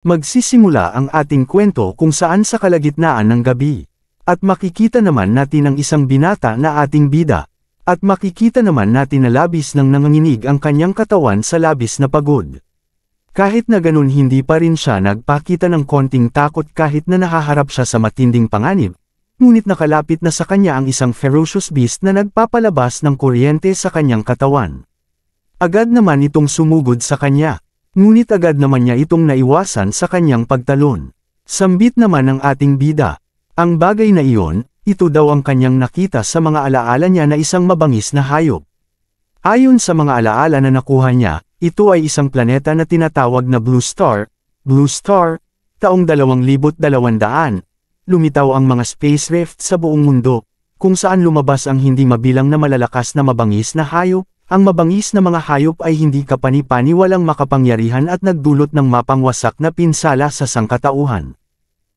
Magsisimula ang ating kwento kung saan sa kalagitnaan ng gabi. At makikita naman natin ang isang binata na ating bida. At makikita naman natin na labis nang nanganginig ang kanyang katawan sa labis na pagod. Kahit na ganun hindi pa rin siya nagpakita ng konting takot kahit na nahaharap siya sa matinding panganib. Ngunit nakalapit na sa kanya ang isang ferocious beast na nagpapalabas ng kuryente sa kanyang katawan. Agad naman itong sumugod sa kanya. Ngunit agad naman niya itong naiwasan sa kanyang pagtalon. Sambit naman ng ating bida. Ang bagay na iyon, ito daw ang kanyang nakita sa mga alaala niya na isang mabangis na hayop. Ayon sa mga alaala na nakuha niya, ito ay isang planeta na tinatawag na Blue Star, taong 2200, lumitaw ang mga space rift sa buong mundo, kung saan lumabas ang hindi mabilang na malalakas na mabangis na hayop. Ang mabangis na mga hayop ay hindi kapani-paniwalang makapangyarihan at nagdulot ng mapangwasak na pinsala sa sangkatauhan.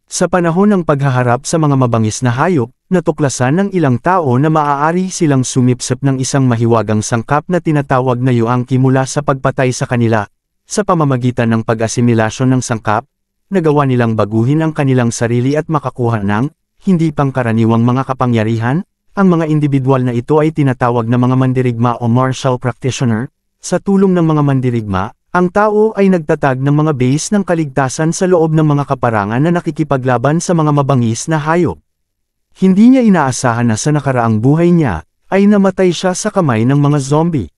Sa panahon ng paghaharap sa mga mabangis na hayop, natuklasan ng ilang tao na maaari silang sumipsip ng isang mahiwagang sangkap na tinatawag na yuangki mula sa pagpatay sa kanila. Sa pamamagitan ng pag-asimilasyon ng sangkap, nagawa nilang baguhin ang kanilang sarili at makakuha ng hindi pangkaraniwang mga kapangyarihan. Ang mga individual na ito ay tinatawag na mga mandirigma o martial practitioner. Sa tulong ng mga mandirigma, ang tao ay nagtatag ng mga base ng kaligtasan sa loob ng mga kaparangan na nakikipaglaban sa mga mabangis na hayop. Hindi niya inaasahan na sa nakaraang buhay niya, ay namatay siya sa kamay ng mga zombie.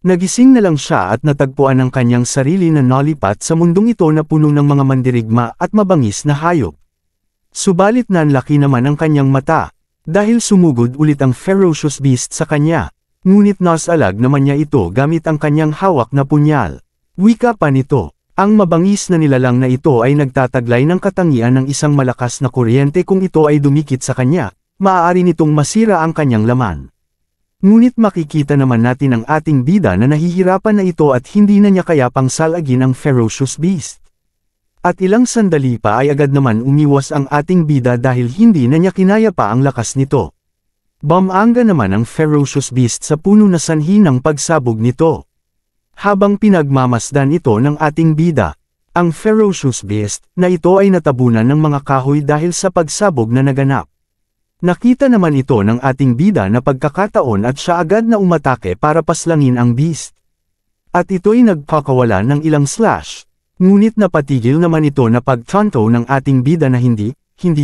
Nagising na lang siya at natagpuan ang kanyang sarili na nalipat sa mundong ito na puno ng mga mandirigma at mabangis na hayop. Subalit nanlaki naman ang kanyang mata. Dahil sumugod ulit ang ferocious beast sa kanya, ngunit nasalag naman niya ito gamit ang kanyang hawak na punyal. Wika pa nito, ang mabangis na nilalang na ito ay nagtataglay ng katangian ng isang malakas na kuryente kung ito ay dumikit sa kanya, maaari nitong masira ang kanyang laman. Ngunit makikita naman natin ang ating bida na nahihirapan na ito at hindi na niya kaya pang salagin ang ferocious beast. At ilang sandali pa ay agad naman umiwas ang ating bida dahil hindi na niya kinaya pa ang lakas nito. Bumangga naman ang ferocious beast sa puno na sanhi ng pagsabog nito. Habang pinagmamasdan ito ng ating bida, ang ferocious beast na ito ay natabunan ng mga kahoy dahil sa pagsabog na naganap. Nakita naman ito ng ating bida na pagkakataon at siya agad na umatake para paslangin ang beast. At ito'y nagpakawala ng ilang slash. Ngunit napatigil naman ito na pagtanto ng ating bida na hindi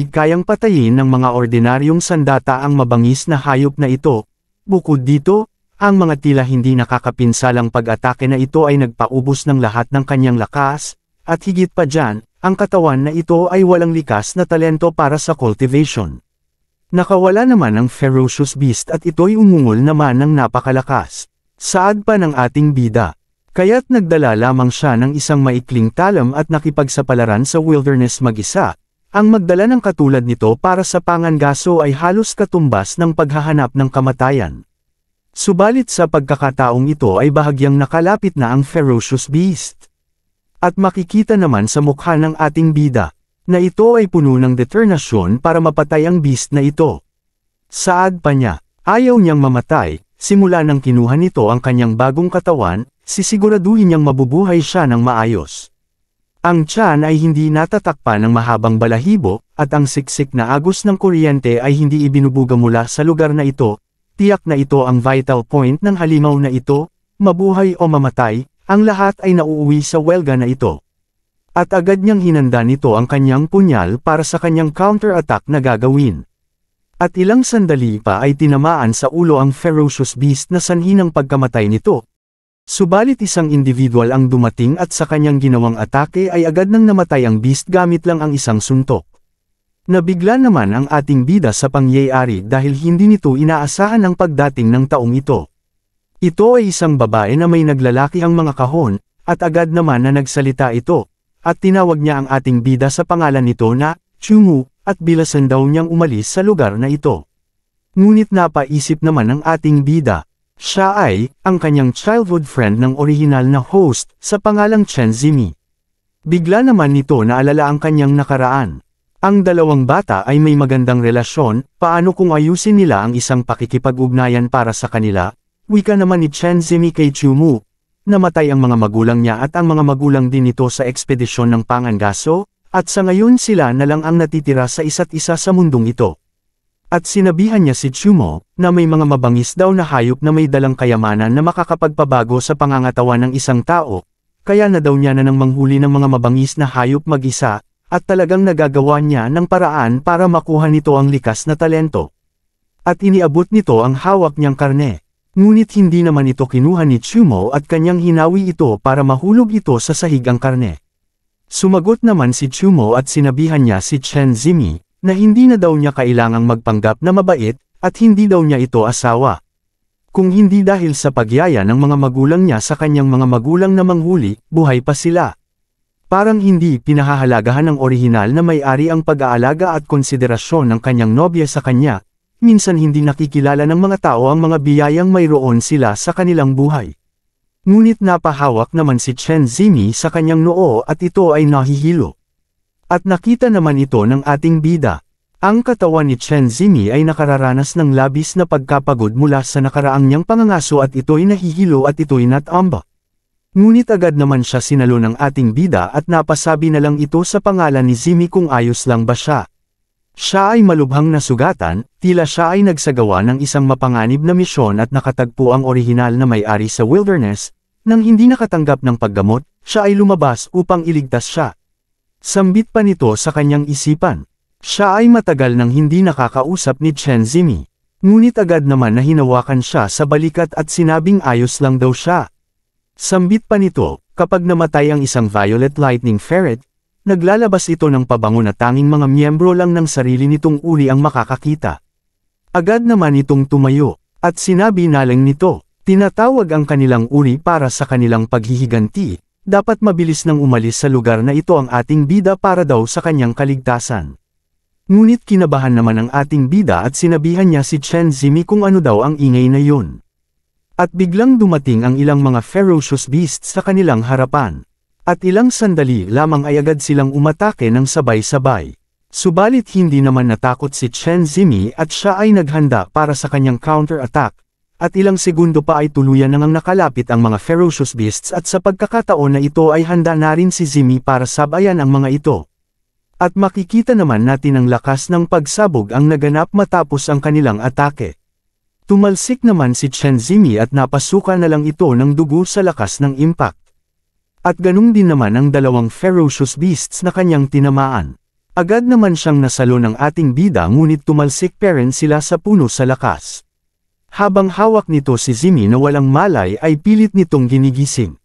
kayang patayin ng mga ordinaryong sandata ang mabangis na hayop na ito. Bukod dito, ang mga tila hindi nakakapinsalang pag-atake na ito ay nagpaubos ng lahat ng kanyang lakas, at higit pa dyan, ang katawan na ito ay walang likas na talento para sa cultivation. Nakawala naman ang ferocious beast at ito'y umungol naman ng napakalakas. Saad pa ng ating bida. Kaya't nagdala lamang siya ng isang maikling talam at nakipagsapalaran sa wilderness mag-isa. Ang magdala ng katulad nito para sa pangangaso ay halos katumbas ng paghahanap ng kamatayan. Subalit sa pagkakataong ito ay bahagyang nakalapit na ang ferocious beast. At makikita naman sa mukha ng ating bida, na ito ay puno ng determinasyon para mapatay ang beast na ito. Saad pa niya, ayaw niyang mamatay, simula nang kinuha nito ang kanyang bagong katawan, sisiguraduhin niyang mabubuhay siya ng maayos. Ang tiyan ay hindi natatakpan ng mahabang balahibo, at ang siksik na agos ng kuryente ay hindi ibinubuga mula sa lugar na ito. Tiyak na ito ang vital point ng halimaw na ito, mabuhay o mamatay, ang lahat ay nauuwi sa welga na ito. At agad niyang hinanda nito ang kanyang punyal para sa kanyang counter-attack na gagawin. At ilang sandali pa ay tinamaan sa ulo ang ferocious beast na sanhi ng pagkamatay nito. Subalit isang individual ang dumating at sa kanyang ginawang atake ay agad nang namatay ang beast gamit lang ang isang suntok. Nabigla naman ang ating bida sa pangyayari dahil hindi nito inaasahan ang pagdating ng taong ito. Ito ay isang babae na may naglalaki ang mga kahon, at agad naman na nagsalita ito, at tinawag niya ang ating bida sa pangalan nito na Chungu, at bilasan daw niyang umalis sa lugar na ito. Ngunit napaisip naman ng ating bida. Siya ay, ang kanyang childhood friend ng orihinal na host, sa pangalang Chen Zimi. Bigla naman nito naalala ang kanyang nakaraan. Ang dalawang bata ay may magandang relasyon, paano kung ayusin nila ang isang pakikipag-ugnayan para sa kanila? Wika naman ni Chen Zimi kay Chungu. namatay ang mga magulang niya at ang mga magulang din nito sa ekspedisyon ng Pangangaso, at sa ngayon sila na lang ang natitira sa isa't isa sa mundong ito. At sinabihan niya si Chumo, na may mga mabangis daw na hayop na may dalang kayamanan na makakapagpabago sa pangangatawan ng isang tao, kaya na daw niya na nang manghuli ng mga mabangis na hayop mag-isa, at talagang nagagawa niya ng paraan para makuha nito ang likas na talento. At iniabot nito ang hawak niyang karne. Ngunit hindi naman ito kinuha ni Chumo at kanyang hinawi ito para mahulog ito sa sahig ang karne. Sumagot naman si Chumo at sinabihan niya si Chen Zimi, na hindi na daw niya kailangang magpanggap na mabait, at hindi daw niya ito asawa. Kung hindi dahil sa pagyaya ng mga magulang niya sa kanyang mga magulang na manghuli, buhay pa sila. Parang hindi pinahahalagahan ng orihinal na may-ari ang pag-aalaga at konsiderasyon ng kanyang nobya sa kanya. Minsan hindi nakikilala ng mga tao ang mga biyayang mayroon sila sa kanilang buhay. Ngunit napahawak naman si Chen Zimi sa kanyang noo at ito ay nahihilo. At nakita naman ito ng ating bida. Ang katawan ni Chen Zimi ay nakararanas ng labis na pagkapagod mula sa nakaraang niyang pangangaso at ito'y nahihilo at ito'y natamba. Ngunit agad naman siya sinalo ng ating bida at napasabi na lang ito sa pangalan ni Zimi kung ayos lang ba siya. Siya ay malubhang nasugatan, tila siya ay nagsagawa ng isang mapanganib na misyon at nakatagpo ang orihinal na may-ari sa wilderness. Nang hindi nakatanggap ng paggamot, siya ay lumabas upang iligtas siya. Sambit pa nito sa kanyang isipan. Siya ay matagal nang hindi nakakausap ni Chen Zimi. Ngunit agad naman na hinawakan siya sa balikat at sinabing ayos lang daw siya. Sambit pa nito, kapag namatay ang isang violet lightning ferret, naglalabas ito ng pabango na tanging mga miyembro lang ng sarili nitong uri ang makakakita. Agad naman itong tumayo, at sinabi na lang nito, tinatawag ang kanilang uri para sa kanilang paghihiganti, dapat mabilis nang umalis sa lugar na ito ang ating bida para daw sa kanyang kaligtasan. Ngunit kinabahan naman ang ating bida at sinabihan niya si Chen Zimi kung ano daw ang ingay na yun. At biglang dumating ang ilang mga ferocious beasts sa kanilang harapan. At ilang sandali lamang ay agad silang umatake ng sabay-sabay. Subalit hindi naman natakot si Chen Zimi at siya ay naghanda para sa kanyang counter-attack. At ilang segundo pa ay tuluyan nang nakalapit ang mga ferocious beasts at sa pagkakataon na ito ay handa na rin si Zimi para sabayan ang mga ito. At makikita naman natin ang lakas ng pagsabog ang naganap matapos ang kanilang atake. Tumalsik naman si Chen Zimi at napasukan na lang ito ng dugo sa lakas ng impact. At ganun din naman ang dalawang ferocious beasts na kanyang tinamaan. Agad naman siyang nasalo ng ating bida ngunit tumalsik pa rin sila sa puno sa lakas. Habang hawak nito si Zimi na walang malay ay pilit nitong ginigising.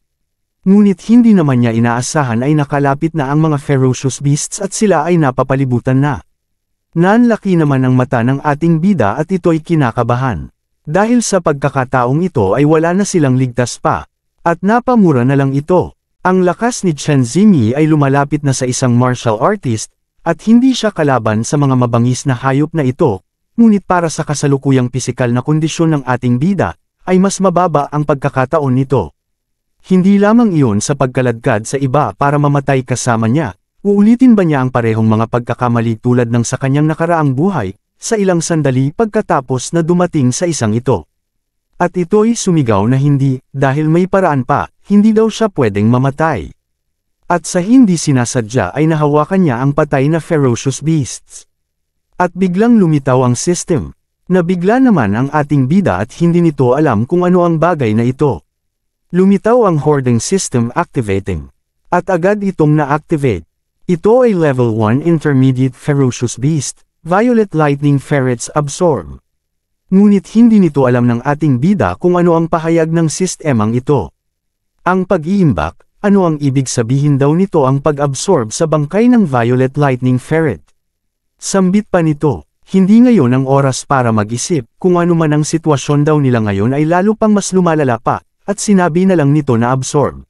Ngunit hindi naman niya inaasahan ay nakalapit na ang mga ferocious beasts at sila ay napapalibutan na. Nanlaki naman ang mata ng ating bida at ito'y kinakabahan. Dahil sa pagkakataong ito ay wala na silang ligtas pa. At napamura na lang ito. Ang lakas ni Chen Zimi ay lumalapit na sa isang martial artist, at hindi siya kalaban sa mga mabangis na hayop na ito, ngunit para sa kasalukuyang pisikal na kondisyon ng ating bida, ay mas mababa ang pagkakataon nito. Hindi lamang iyon sa pagkaladkad sa iba para mamatay kasama niya, uulitin ba niya ang parehong mga pagkakamali tulad ng sa kanyang nakaraang buhay, sa ilang sandali pagkatapos na dumating sa isang ito. At ito'y sumigaw na hindi, dahil may paraan pa, hindi daw siya pwedeng mamatay. At sa hindi sinasadya ay nahawakan niya ang patay na ferocious beasts. At biglang lumitaw ang system. Nabigla naman ang ating bida at hindi nito alam kung ano ang bagay na ito. Lumitaw ang hoarding system activating. At agad itong na-activate. Ito ay level 1 intermediate ferocious beast, violet lightning ferrets absorb. Ngunit hindi nito alam ng ating bida kung ano ang pahayag ng sistemang ito. Ang pag-iimbak, ano ang ibig sabihin daw nito ang pag-absorb sa bangkay ng violet lightning ferret? Sambit pa nito, hindi ngayon ang oras para mag-isip, kung ano man ang sitwasyon daw nila ngayon ay lalo pang mas lumalala pa, at sinabi na lang nito na absorb.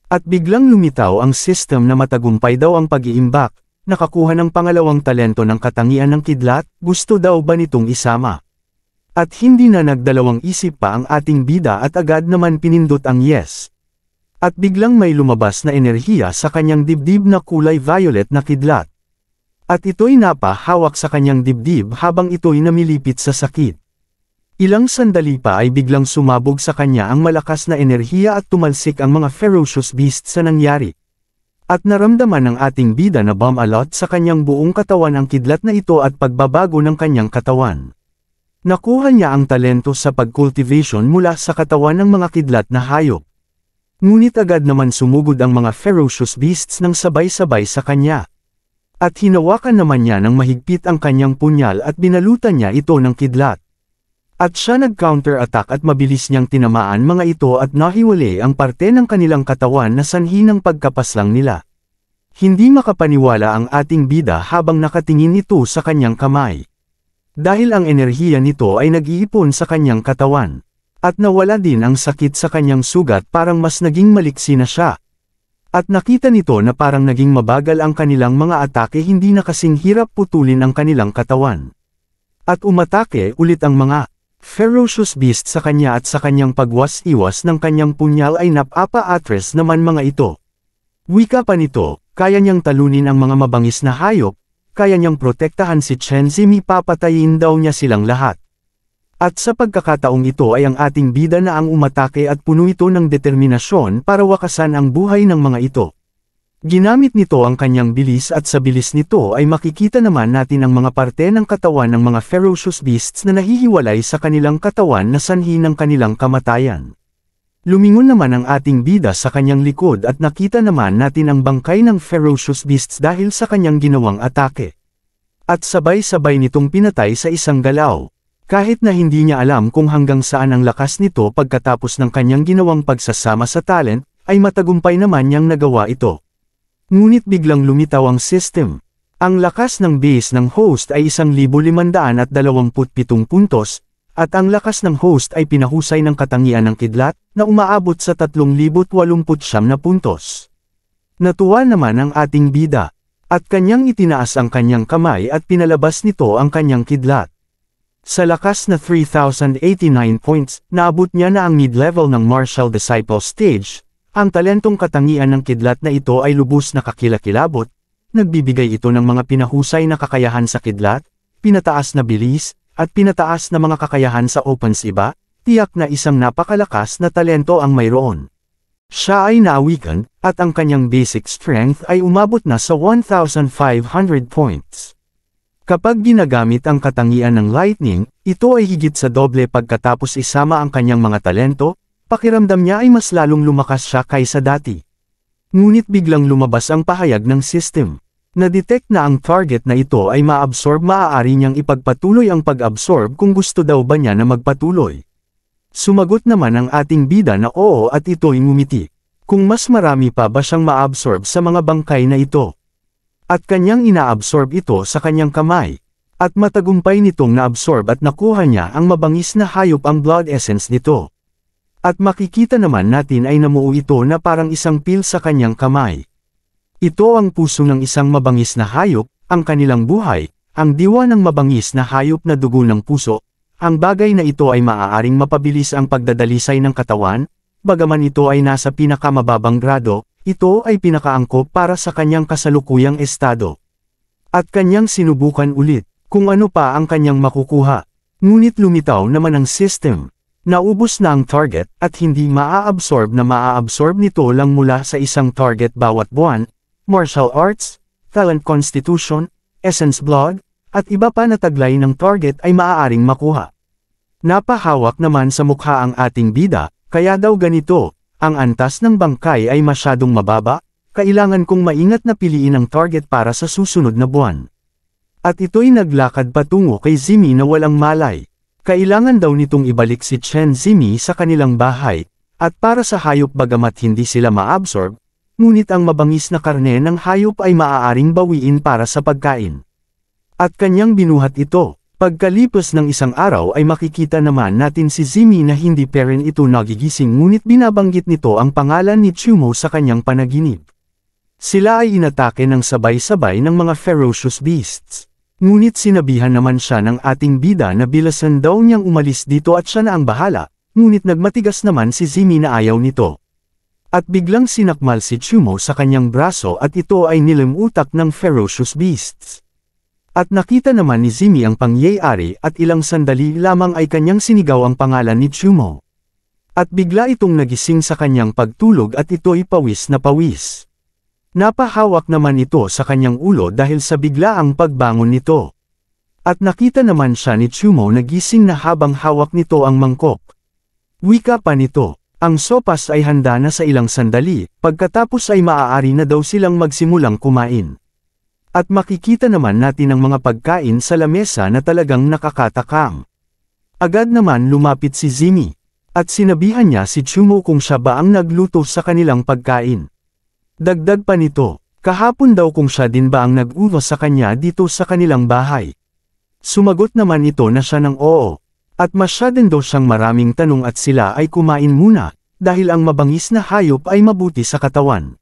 At biglang lumitaw ang system na matagumpay daw ang pag-iimbak, nakakuha ng pangalawang talento ng katangian ng kidlat, gusto daw ba nitong isama? At hindi na nagdalawang isip pa ang ating bida at agad naman pinindot ang yes. At biglang may lumabas na enerhiya sa kanyang dibdib na kulay violet na kidlat. At ito'y napahawak sa kanyang dibdib habang ito'y namilipit sa sakit. Ilang sandali pa ay biglang sumabog sa kanya ang malakas na enerhiya at tumalsik ang mga ferocious beasts sa nangyari. At naramdaman ng ating bida na bumalot sa kanyang buong katawan ang kidlat na ito at pagbabago ng kanyang katawan. Nakuha niya ang talento sa pag-cultivation mula sa katawan ng mga kidlat na hayop. Ngunit agad naman sumugod ang mga ferocious beasts ng sabay-sabay sa kanya. At hinawakan naman niya ng mahigpit ang kanyang punyal at binalutan niya ito ng kidlat. At siya nag-counter-attack at mabilis niyang tinamaan mga ito at nahiwalay ang parte ng kanilang katawan na sanhi ng pagkapaslang nila. Hindi makapaniwala ang ating bida habang nakatingin ito sa kanyang kamay. Dahil ang enerhiya nito ay nag-iipon sa kanyang katawan. At nawala din ang sakit sa kanyang sugat, parang mas naging maliksi na siya. At nakita nito na parang naging mabagal ang kanilang mga atake, hindi na kasing hirap putulin ang kanilang katawan. At umatake ulit ang mga ferocious beast sa kanya at sa kanyang pagwas-iwas ng kanyang punyal ay napapa-atres naman mga ito. Wika pa nito, kaya niyang talunin ang mga mabangis na hayop, kaya niyang protektahan si Chen Zimi, papatayin daw niya silang lahat. At sa pagkakataong ito ay ang ating bida na ang umatake at puno ito ng determinasyon para wakasan ang buhay ng mga ito. Ginamit nito ang kanyang bilis at sa bilis nito ay makikita naman natin ang mga parte ng katawan ng mga ferocious beasts na nahihiwalay sa kanilang katawan na sanhi ng kanilang kamatayan. Lumingon naman ang ating bida sa kanyang likod at nakita naman natin ang bangkay ng ferocious beasts dahil sa kanyang ginawang atake. At sabay-sabay nitong pinatay sa isang galaw. Kahit na hindi niya alam kung hanggang saan ang lakas nito pagkatapos ng kanyang ginawang pagsasama sa talent, ay matagumpay naman niyang nagawa ito. Ngunit biglang lumitaw ang system. Ang lakas ng base ng host ay 1,527 puntos, at ang lakas ng host ay pinahusay ng katangian ng kidlat, na umaabot sa 3,089 na puntos. Natuwa naman ang ating bida, at kanyang itinaas ang kanyang kamay at pinalabas nito ang kanyang kidlat. Sa lakas na 3,089 points, naabot niya na ang mid-level ng Martial Disciple Stage. Ang talentong katangian ng kidlat na ito ay lubos na kakilakilabot, nagbibigay ito ng mga pinahusay na kakayahan sa kidlat, pinataas na bilis, at pinataas na mga kakayahan sa opens iba, tiyak na isang napakalakas na talento ang mayroon. Siya ay naawikan, at ang kanyang basic strength ay umabot na sa 1,500 points. Kapag ginagamit ang katangian ng lightning, ito ay higit sa doble pagkatapos isama ang kanyang mga talento, pakiramdam niya ay mas lalong lumakas siya kaysa dati. Ngunit biglang lumabas ang pahayag ng system. Na-detect na ang target na ito ay ma-absorb, maaari niyang ipagpatuloy ang pag-absorb kung gusto daw ba niya na magpatuloy. Sumagot naman ang ating bida na oo at ito'y ngumiti. Kung mas marami pa ba siyang ma-absorb sa mga bangkay na ito. At kanyang ina-absorb ito sa kanyang kamay. At matagumpay nitong na-absorb at nakuha niya ang mabangis na hayop, ang blood essence nito. At makikita naman natin ay namuo ito na parang isang pil sa kanyang kamay. Ito ang puso ng isang mabangis na hayop, ang kanilang buhay, ang diwa ng mabangis na hayop na dugo ng puso. Ang bagay na ito ay maaaring mapabilis ang pagdadalisay ng katawan, bagaman ito ay nasa pinakamababang grado, ito ay pinakaangkop para sa kanyang kasalukuyang estado. At kanyang sinubukan ulit, kung ano pa ang kanyang makukuha. Ngunit lumitaw naman ang system. Naubos na ang target, at hindi maa-absorb nito lang mula sa isang target bawat buwan. Martial arts, talent constitution, essence blood, at iba pa na taglay ng target ay maaaring makuha. Napahawak naman sa mukha ang ating bida, kaya daw ganito, ang antas ng bangkay ay masyadong mababa, kailangan kong maingat na piliin ang target para sa susunod na buwan. At ito'y naglakad patungo kay Zimi na walang malay. Kailangan daw nitong ibalik si Chen Zimi sa kanilang bahay, at para sa hayop bagamat hindi sila ma-absorb, ngunit ang mabangis na karne ng hayop ay maaaring bawiin para sa pagkain. At kanyang binuhat ito. Pagkalipas ng isang araw ay makikita naman natin si Zimi na hindi pa rin ito nagigising, ngunit binabanggit nito ang pangalan ni Chumo sa kanyang panaginip. Sila ay inatake ng sabay-sabay ng mga ferocious beasts. Ngunit sinabihan naman siya ng ating bida na bilasan daw niyang umalis dito at siya na ang bahala, ngunit nagmatigas naman si Zimi na ayaw nito. At biglang sinakmal si Chumo sa kanyang braso at ito ay nilimutak ng ferocious beasts. At nakita naman ni Zimi ang pangyayari at ilang sandali lamang ay kanyang sinigaw ang pangalan ni Chumo. At bigla itong nagising sa kanyang pagtulog at ito'y pawis na pawis. Napahawak naman ito sa kanyang ulo dahil sa biglaang pagbangon nito. At nakita naman siya ni Chumo na gising na habang hawak nito ang mangkok. Wika pa nito, ang sopas ay handa na sa ilang sandali, pagkatapos ay maaari na daw silang magsimulang kumain. At makikita naman natin ang mga pagkain sa lamesa na talagang nakakatakam. Agad naman lumapit si Zimi. At sinabihan niya si Chumo kung siya ba ang nagluto sa kanilang pagkain. Dagdag pa nito, kahapon daw kung siya din ba ang nag-utos sa kanya dito sa kanilang bahay. Sumagot naman ito na siya ng oo. At masyadong daw siyang maraming tanong at sila ay kumain muna, dahil ang mabangis na hayop ay mabuti sa katawan.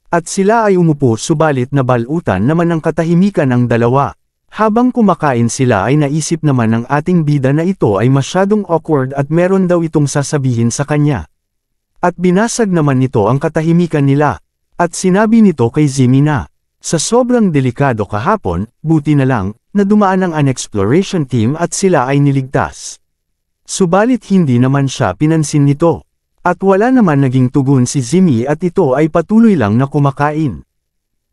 At sila ay umupo subalit nabalutan naman ng katahimikan ang dalawa. Habang kumakain sila ay naisip naman ng ating bida na ito ay masyadong awkward at meron daw itong sasabihin sa kanya. At binasag naman nito ang katahimikan nila. At sinabi nito kay Zimi na, sa sobrang delikado kahapon, buti na lang, na dumaan ang exploration team at sila ay niligtas. Subalit hindi naman siya pinansin nito. At wala naman naging tugon si Zimi at ito ay patuloy lang na kumakain.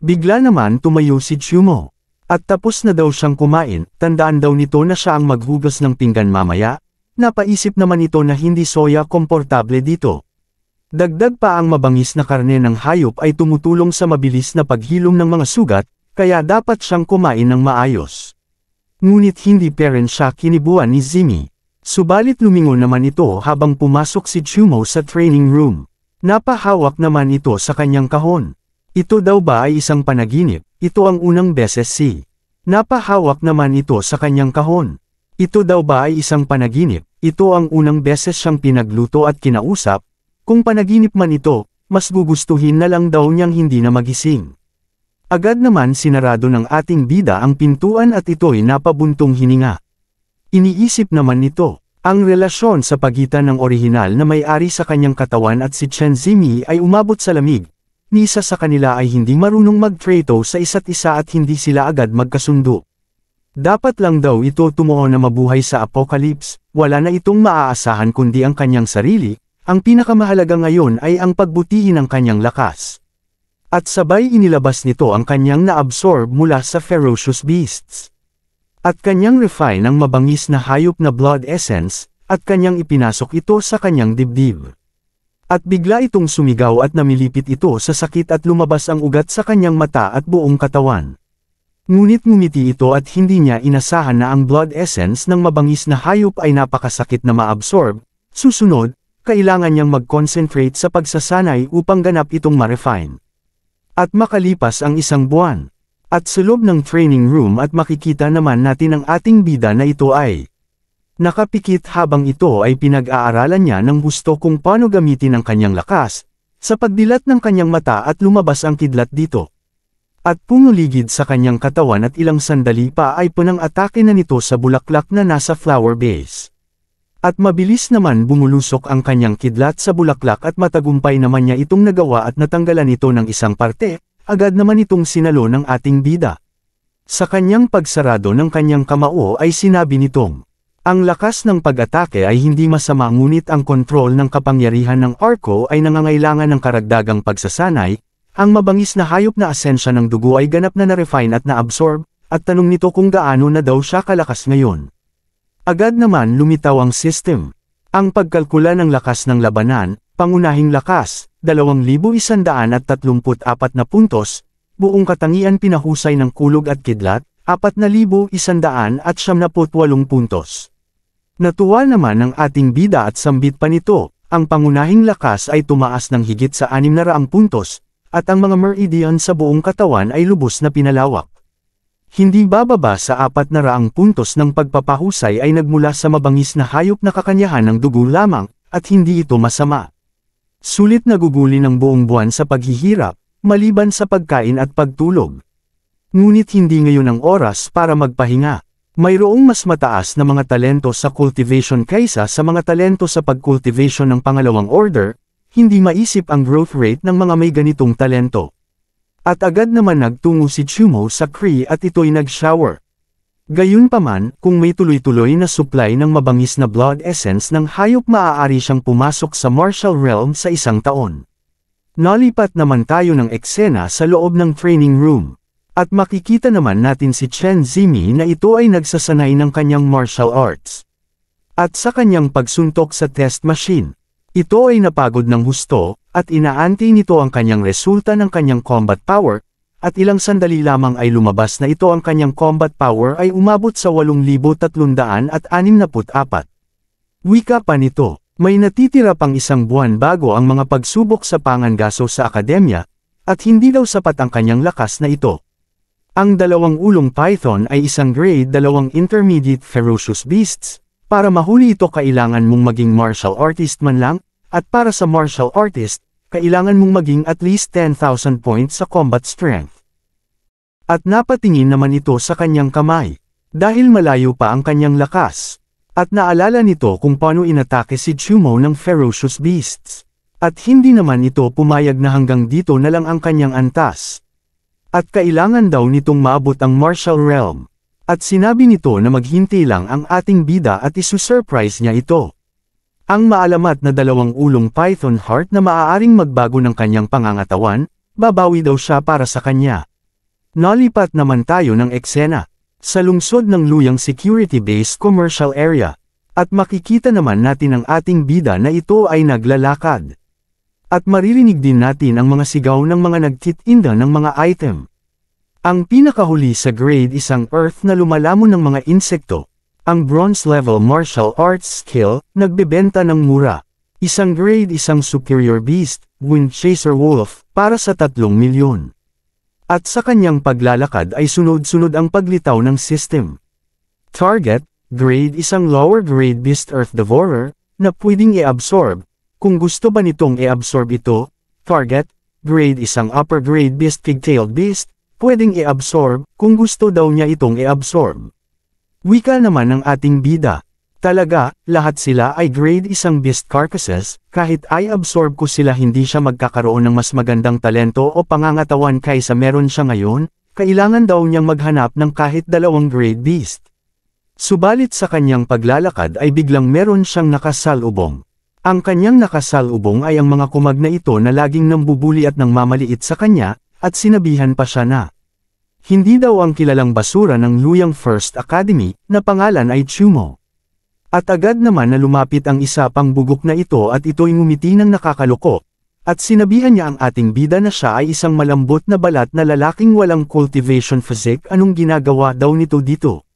Bigla naman tumayo si Chumo. At tapos na daw siyang kumain, tandaan daw nito na siya ang maghugas ng pinggan mamaya. Napaisip naman ito na hindi soya komportable dito. Dagdag pa ang mabangis na karne ng hayop ay tumutulong sa mabilis na paghilom ng mga sugat, kaya dapat siyang kumain ng maayos. Ngunit hindi pa rin siya kinibuan ni Zimi. Subalit lumingon naman ito habang pumasok si Chumo sa training room. Napahawak naman ito sa kanyang kahon. Ito daw ba ay isang panaginip? Ito ang unang beses si. Napahawak naman ito sa kanyang kahon. Ito daw ba ay isang panaginip? Ito ang unang beses siyang pinagluto at kinausap. Kung panaginip man ito, mas gugustuhin na lang daw niyang hindi na magising. Agad naman sinarado ng ating bida ang pintuan at ito'y napabuntong hininga. Iniisip naman nito, ang relasyon sa pagitan ng orihinal na may-ari sa kanyang katawan at si Chen Zimi ay umabot sa lamig. Ni isa sa kanila ay hindi marunong mag-trato sa isa't isa at hindi sila agad magkasundo. Dapat lang daw ito tumuo na mabuhay sa apocalypse, wala na itong maaasahan kundi ang kanyang sarili, ang pinakamahalaga ngayon ay ang pagbutihin ng kanyang lakas. At sabay inilabas nito ang kanyang na-absorb mula sa ferocious beasts. At kanyang refine ang mabangis na hayop na blood essence, at kanyang ipinasok ito sa kanyang dibdib. At bigla itong sumigaw at namilipit ito sa sakit at lumabas ang ugat sa kanyang mata at buong katawan. Ngunit ngumiti ito at hindi niya inasahan na ang blood essence ng mabangis na hayop ay napakasakit na ma-absorb. Susunod, kailangan niyang mag-concentrate sa pagsasanay upang ganap itong ma-refine. At makalipas ang isang buwan. At sa loob ng training room at makikita naman natin ang ating bida na ito ay nakapikit habang ito ay pinag-aaralan niya ng gusto kung paano gamitin ang kanyang lakas, sa pagdilat ng kanyang mata at lumabas ang kidlat dito. At pumuligid sa kanyang katawan at ilang sandali pa ay punang atake na nito sa bulaklak na nasa flower base. At mabilis naman bumulusok ang kanyang kidlat sa bulaklak at matagumpay naman niya itong nagawa at natanggalan ito ng isang parte. Agad naman itong sinalo ng ating bida. Sa kanyang pagsarado ng kanyang kamao ay sinabi nitong, ang lakas ng pag-atake ay hindi masama ngunit ang kontrol ng kapangyarihan ng Arco ay nangangailangan ng karagdagang pagsasanay, ang mabangis na hayop na asensya ng dugo ay ganap na na-refine at na-absorb, at tanong nito kung gaano na daw siya kalakas ngayon. Agad naman lumitaw ang system. Ang pagkalkula ng lakas ng labanan, pangunahing lakas, 2,134 na puntos, buong katangian pinahusay ng kulog at kidlat, 4,178 puntos. Natuwa naman ang ating bida at sambit pa nito, ang pangunahing lakas ay tumaas ng higit sa 600 puntos, at ang mga meridian sa buong katawan ay lubos na pinalawak. Hindi bababa sa 400 puntos ng pagpapahusay ay nagmula sa mabangis na hayop na kakanyahan ng dugo lamang, at hindi ito masama. Sulit naguguli ng buong buwan sa paghihirap, maliban sa pagkain at pagtulog. Ngunit hindi ngayon ang oras para magpahinga. Mayroong mas mataas na mga talento sa cultivation kaysa sa mga talento sa pag-cultivation ng pangalawang order, hindi maisip ang growth rate ng mga may ganitong talento. At agad naman nagtungo si Chumo sa Cree at ito'y nag-shower. Gayunpaman, kung may tuloy-tuloy na supply ng mabangis na blood essence ng hayop maaari siyang pumasok sa martial realm sa isang taon. Nalipat naman tayo ng eksena sa loob ng training room. At makikita naman natin si Chen Zimi na ito ay nagsasanay ng kanyang martial arts. At sa kanyang pagsuntok sa test machine, ito ay napagod ng husto, at inaanti nito ang kanyang resulta ng kanyang combat power, at ilang sandali lamang ay lumabas na ito ang kanyang combat power ay umabot sa 8,364. Wika pa nito, may natitira pang isang buwan bago ang mga pagsubok sa pangangaso sa akademya, at hindi daw sapat ang kanyang lakas na ito. Ang dalawang ulong python ay isang grade 2 intermediate ferocious beasts. Para mahuli ito kailangan mong maging martial artist man lang, at para sa martial artist, kailangan mong maging at least 10,000 points sa combat strength. At napatingin naman ito sa kanyang kamay, dahil malayo pa ang kanyang lakas. At naalala nito kung paano inatake si Chumo ng ferocious beasts. At hindi naman ito pumayag na hanggang dito na lang ang kanyang antas. At kailangan daw nitong maabot ang martial realm. At sinabi nito na maghintay lang ang ating bida at isusurprise niya ito. Ang maalamat na dalawang ulong python heart na maaaring magbago ng kanyang pangangatawan, babawi daw siya para sa kanya. Nalipat naman tayo ng eksena, sa lungsod ng Luyang security-based commercial area, at makikita naman natin ang ating bida na ito ay naglalakad. At maririnig din natin ang mga sigaw ng mga nagtitinda ng mga item. Ang pinakahuli sa grade isang earth na lumalamon ng mga insekto. Ang bronze level martial arts skill, nagbebenta ng mura. Isang grade isang superior beast, wind chaser wolf, para sa 3 milyon. At sa kanyang paglalakad ay sunod-sunod ang paglitaw ng system. Target, grade isang lower grade beast earth devourer, na pwedeng i-absorb. Kung gusto ba nitong i-absorb ito, target, grade isang upper grade beast pigtailed beast, pwedeng i-absorb, kung gusto daw niya itong i-absorb. Wika naman ng ating bida. Talaga, lahat sila ay grade isang beast carcasses, kahit i-absorb ko sila hindi siya magkakaroon ng mas magandang talento o pangangatawan kaysa meron siya ngayon, kailangan daw niyang maghanap ng kahit 2 grade beast. Subalit sa kanyang paglalakad ay biglang meron siyang nakasalubong. Ang kanyang nakasalubong ay ang mga kumag na ito na laging nambubuli at nangmamaliit sa kanya, at sinabihan pa siya na hindi daw ang kilalang basura ng Luyang First Academy, na pangalan ay Chumo. At agad naman na lumapit ang isa pang bugok na ito at ito'y ngumiti ng nakakaloko, at sinabihan niya ang ating bida na siya ay isang malambot na balat na lalaking walang cultivation physique. Anong ginagawa daw nito dito?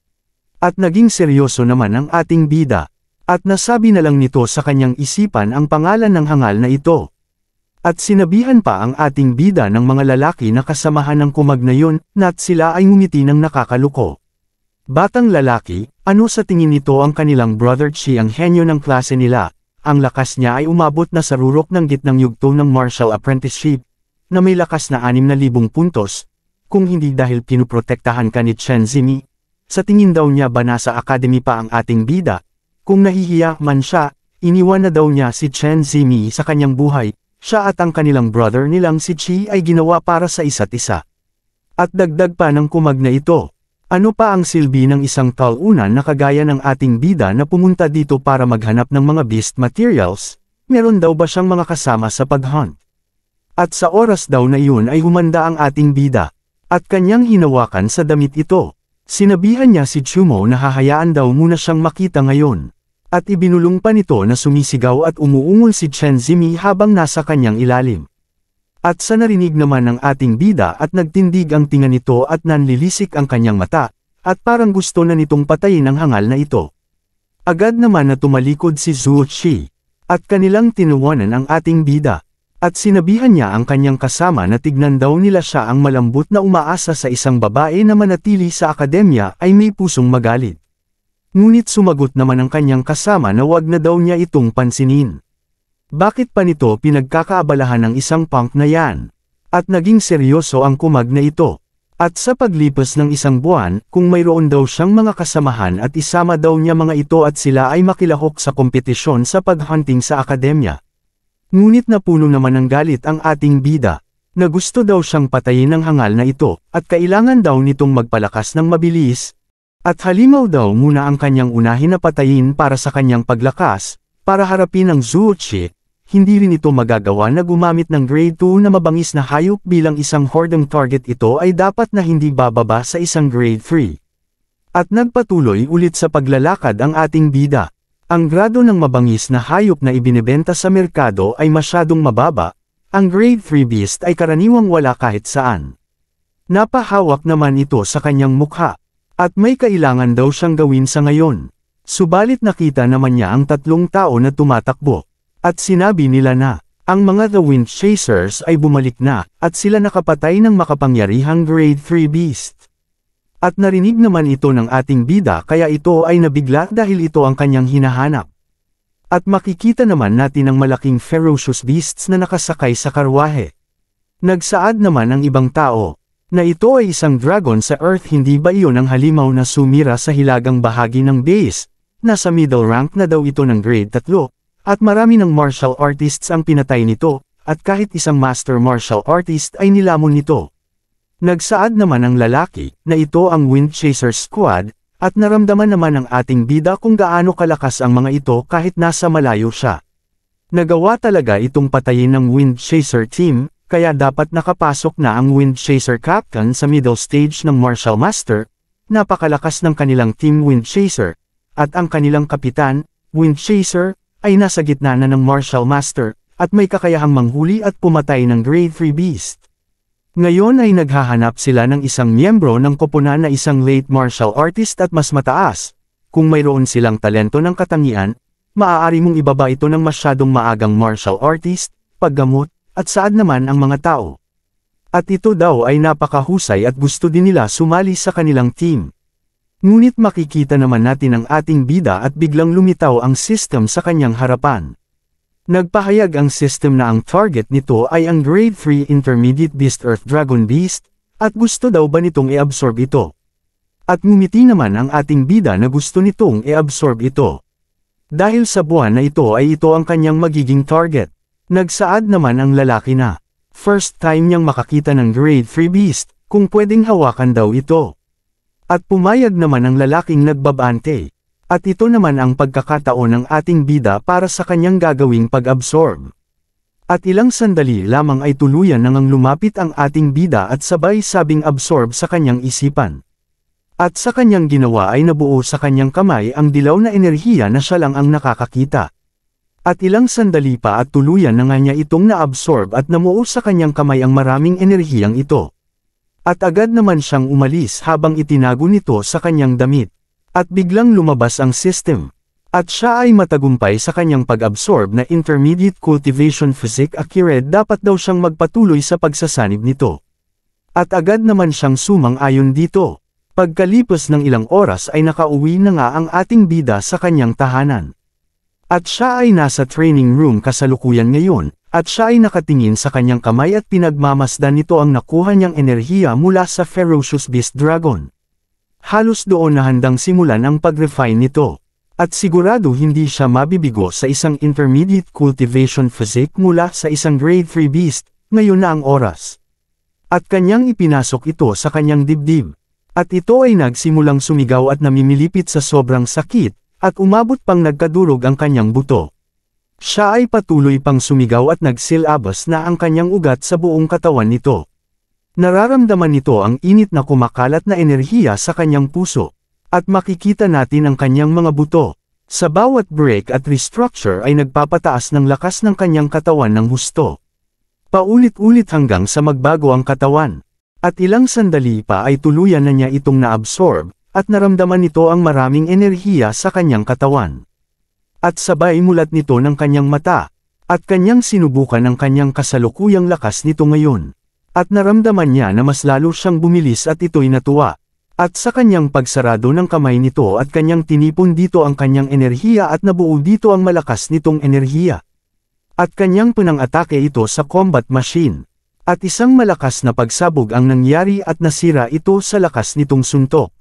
At naging seryoso naman ang ating bida. At nasabi na lang nito sa kanyang isipan ang pangalan ng hangal na ito. At sinabihan pa ang ating bida ng mga lalaki na kasamahan ng kumag na yun, na sila ay ngumiti ng nakakaloko. Batang lalaki, ano sa tingin nito ang kanilang brother Chi ang henyo ng klase nila? Ang lakas niya ay umabot na sa rurok ng gitnang yugto ng martial apprenticeship, na may lakas na 6,000 puntos, kung hindi dahil pinuprotektahan ka ni Chen Zimi. Sa tingin daw niya ba nasa academy pa ang ating bida? Kung nahihiya man siya, iniwan na daw niya si Chen Zimi sa kanyang buhay. Siya at ang kanilang brother nilang si Chi ay ginawa para sa isa't isa. At dagdag pa ng kumag na ito. Ano pa ang silbi ng isang talunan na kagaya ng ating bida na pumunta dito para maghanap ng mga beast materials? Meron daw ba siyang mga kasama sa paghunt? At sa oras daw na iyon ay humanda ang ating bida. At kanyang hinawakan sa damit ito. Sinabihan niya si Chumo na hahayaan daw muna siyang makita ngayon. At ibinulong pa nito na sumisigaw at umuungol si Chen Zimi habang nasa kanyang ilalim. At sa narinig naman ng ating bida at nagtindig ang tinga nito at nanlilisik ang kanyang mata, at parang gusto na nitong patayin ang hangal na ito. Agad naman na tumalikod si Zhuo Qi, at kanilang tinuwanan ang ating bida. At sinabihan niya ang kanyang kasama na tignan daw nila siya ang malambot na umaasa sa isang babae na manatili sa akademya ay may pusong magalit. Ngunit sumagot naman ang kanyang kasama na wag na daw niya itong pansinin. Bakit pa nito pinagkakaabalahan ng isang punk na yan? At naging seryoso ang kumag na ito. At sa paglipas ng isang buwan, kung mayroon daw siyang mga kasamahan at isama daw niya mga ito at sila ay makilahok sa kompetisyon sa paghunting sa akademya. Ngunit napuno naman ng galit ang ating bida, na gusto daw siyang patayin ng hangal na ito, at kailangan daw nitong magpalakas ng mabilis. At halimaw daw muna ang kanyang unahin na patayin para sa kanyang paglakas, para harapin ang Zuochi. Hindi rin ito magagawa na gumamit ng grade 2 na mabangis na hayop bilang isang hordeng target. Ito ay dapat na hindi bababa sa isang grade 3. At nagpatuloy ulit sa paglalakad ang ating bida. Ang grado ng mabangis na hayop na ibinebenta sa merkado ay masyadong mababa, ang grade 3 beast ay karaniwang wala kahit saan. Napahawak naman ito sa kanyang mukha. At may kailangan daw siyang gawin sa ngayon. Subalit nakita naman niya ang 3 tao na tumatakbo. At sinabi nila na, ang mga The Wind Chasers ay bumalik na, at sila nakapatay ng makapangyarihang grade 3 beast. At narinig naman ito ng ating bida kaya ito ay nabigla dahil ito ang kanyang hinahanap. At makikita naman natin ang malaking ferocious beasts na nakasakay sa karwahe. Nagsaad naman ang ibang tao, na ito ay isang dragon sa Earth. Hindi ba iyon ang halimaw na sumira sa hilagang bahagi ng base? Nasa middle rank na daw ito ng grade 3, at marami ng martial artists ang pinatay nito, at kahit isang master martial artist ay nilamon nito. Nagsaad naman ang lalaki, na ito ang Wind Chaser Squad, at naramdaman naman ng ating bida kung gaano kalakas ang mga ito kahit nasa malayo siya. Nagawa talaga itong patayin ng Wind Chaser team, kaya dapat nakapasok na ang Wind Chaser Captain sa middle stage ng Martial Master. Napakalakas ng kanilang team Wind Chaser, at ang kanilang kapitan, Wind Chaser, ay nasa gitna na ng Martial Master, at may kakayahang manghuli at pumatay ng grade 3 beast. Ngayon ay naghahanap sila ng isang miyembro ng koponan na isang late martial artist at mas mataas. Kung mayroon silang talento ng katangian, maaari mong ibaba ito ng masyadong maagang martial artist, paggamot, at saad naman ang mga tao. At ito daw ay napakahusay at gusto din nila sumali sa kanilang team. Ngunit makikita naman natin ang ating bida at biglang lumitaw ang system sa kanyang harapan. Nagpahayag ang system na ang target nito ay ang grade 3 intermediate beast Earth Dragon Beast, at gusto daw ba nitong i-absorb ito. At ngumiti naman ang ating bida na gusto nitong i-absorb ito. Dahil sa buwan na ito ay ito ang kanyang magiging target. Nagsaad naman ang lalaki na, first time niyang makakita ng grade 3 beast, kung pwedeng hawakan daw ito. At pumayag naman ang lalaking nagbabante. At ito naman ang pagkakataon ng ating bida para sa kanyang gagawing pag-absorb. At ilang sandali lamang ay tuluyan nang lumapit ang ating bida at sabay sabing absorb sa kanyang isipan. At sa kanyang ginawa ay nabuo sa kanyang kamay ang dilaw na enerhiya na siya lang ang nakakakita. At ilang sandali pa at tuluyan na nga niya itong na-absorb at namuo sa kanyang kamay ang maraming enerhiyang ito. At agad naman siyang umalis habang itinago nito sa kanyang damit. At biglang lumabas ang system. At siya ay matagumpay sa kanyang pag-absorb na intermediate cultivation physique accurate. Dapat daw siyang magpatuloy sa pagsasanib nito. At agad naman siyang sumang-ayon dito. Pagkalipas ng ilang oras ay nakauwi na nga ang ating bida sa kanyang tahanan. At siya ay nasa training room kasalukuyan ngayon, at siya ay nakatingin sa kanyang kamay at pinagmamasdan nito ang nakuha niyang enerhiya mula sa Ferocious Beast Dragon. Halos doon na handang simulan ang pag-refine nito. At sigurado hindi siya mabibigo sa isang intermediate cultivation physique mula sa isang grade 3 beast, ngayon na ang oras. At kanyang ipinasok ito sa kanyang dibdib. At ito ay nagsimulang sumigaw at namimilipit sa sobrang sakit, at umabot pang nagkadurog ang kanyang buto. Siya ay patuloy pang sumigaw at nagsilabas na ang kanyang ugat sa buong katawan nito. Nararamdaman nito ang init na kumakalat na enerhiya sa kanyang puso. At makikita natin ang kanyang mga buto. Sa bawat break at restructure ay nagpapataas ng lakas ng kanyang katawan ng husto. Paulit-ulit hanggang sa magbago ang katawan. At ilang sandali pa ay tuluyan na niya itong na-absorb, at naramdaman nito ang maraming enerhiya sa kanyang katawan. At sabay mulat nito ng kanyang mata, at kanyang sinubukan ang kanyang kasalukuyang lakas nito ngayon. At naramdaman niya na mas lalo siyang bumilis at ito'y natuwa. At sa kanyang pagsarado ng kamay nito at kanyang tinipon dito ang kanyang enerhiya at nabuo dito ang malakas nitong enerhiya. At kanyang pinang-atake ito sa combat machine. At isang malakas na pagsabog ang nangyari at nasira ito sa lakas nitong suntok.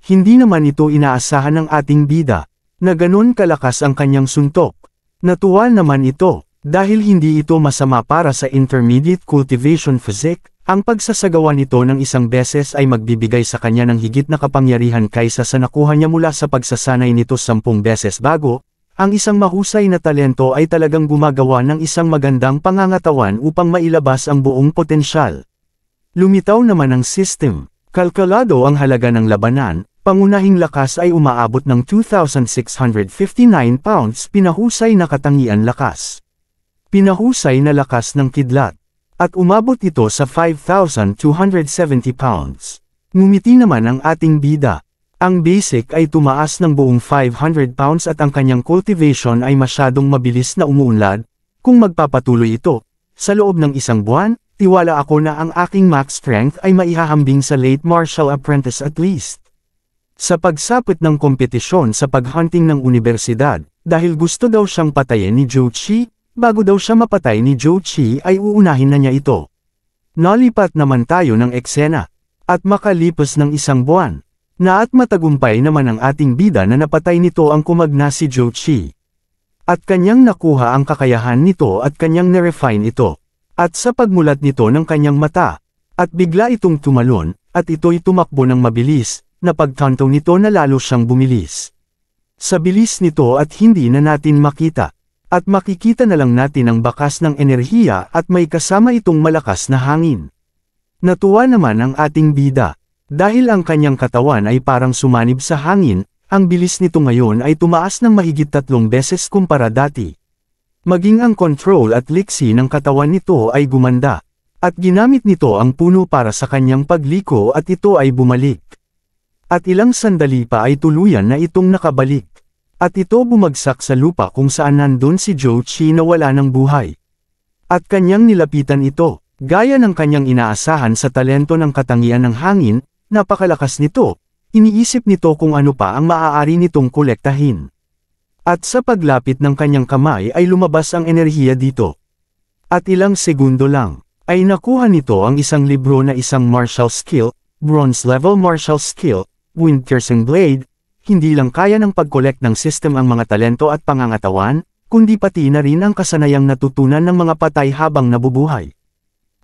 Hindi naman ito inaasahan ng ating bida, na ganon kalakas ang kanyang suntok. Natuwa naman ito, dahil hindi ito masama para sa intermediate cultivation physique, Ang pagsasagawa nito ng isang beses ay magbibigay sa kanya ng higit na kapangyarihan kaysa sa nakuha niya mula sa pagsasanay nito 10 beses bago. Ang isang mahusay na talento ay talagang gumagawa ng isang magandang pangangatawan upang mailabas ang buong potensyal. Lumitaw naman ang system. Kalkulado ang halaga ng labanan, pangunahing lakas ay umaabot ng 2,659 pounds, pinahusay na katangian lakas. Pinahusay na lakas ng kidlat. At umabot ito sa 5,270 pounds. Ngumiti naman ang ating bida. Ang basic ay tumaas ng buong 500 pounds at ang kanyang cultivation ay masyadong mabilis na umuunlad. Kung magpapatuloy ito, sa loob ng isang buwan, tiwala ako na ang aking max strength ay maihahambing sa late martial apprentice at least. Sa pagsapit ng kompetisyon sa paghunting ng universidad, dahil gusto daw siyang patayin ni Zhou Qi, bago daw siya mapatay ni Zhou Qi ay uunahin na niya ito. Nalipat naman tayo ng eksena. At makalipas ng isang buwan, na at matagumpay naman ang ating bida na napatay nito ang kumagna si Zhou Qi. At kanyang nakuha ang kakayahan nito at kanyang nerefine ito. At sa pagmulat nito ng kanyang mata, at bigla itong tumalon, at ito'y tumakbo ng mabilis, na pagtanto nito na lalo siyang bumilis. Sa bilis nito at hindi na natin makita. At makikita na lang natin ang bakas ng enerhiya at may kasama itong malakas na hangin. Natuwa naman ang ating bida. Dahil ang kanyang katawan ay parang sumanib sa hangin, ang bilis nito ngayon ay tumaas ng mahigit 3 beses kumpara dati. Maging ang control at liksi ng katawan nito ay gumanda. At ginamit nito ang puno para sa kanyang pagliko at ito ay bumalik. At ilang sandali pa ay tuluyan na itong nakabalik. At ito bumagsak sa lupa kung saan nandun si Zhou Qi na wala ng buhay. At kanyang nilapitan ito, gaya ng kanyang inaasahan sa talento ng katangian ng hangin, napakalakas nito, iniisip nito kung ano pa ang maaari nitong kolektahin. At sa paglapit ng kanyang kamay ay lumabas ang enerhiya dito. At ilang segundo lang, ay nakuha nito ang isang libro na isang martial skill, bronze level martial skill, wind piercing blade. Hindi lang kaya ng pag-collect ng system ang mga talento at pangangatawan, kundi pati na rin ang kasanayang natutunan ng mga patay habang nabubuhay.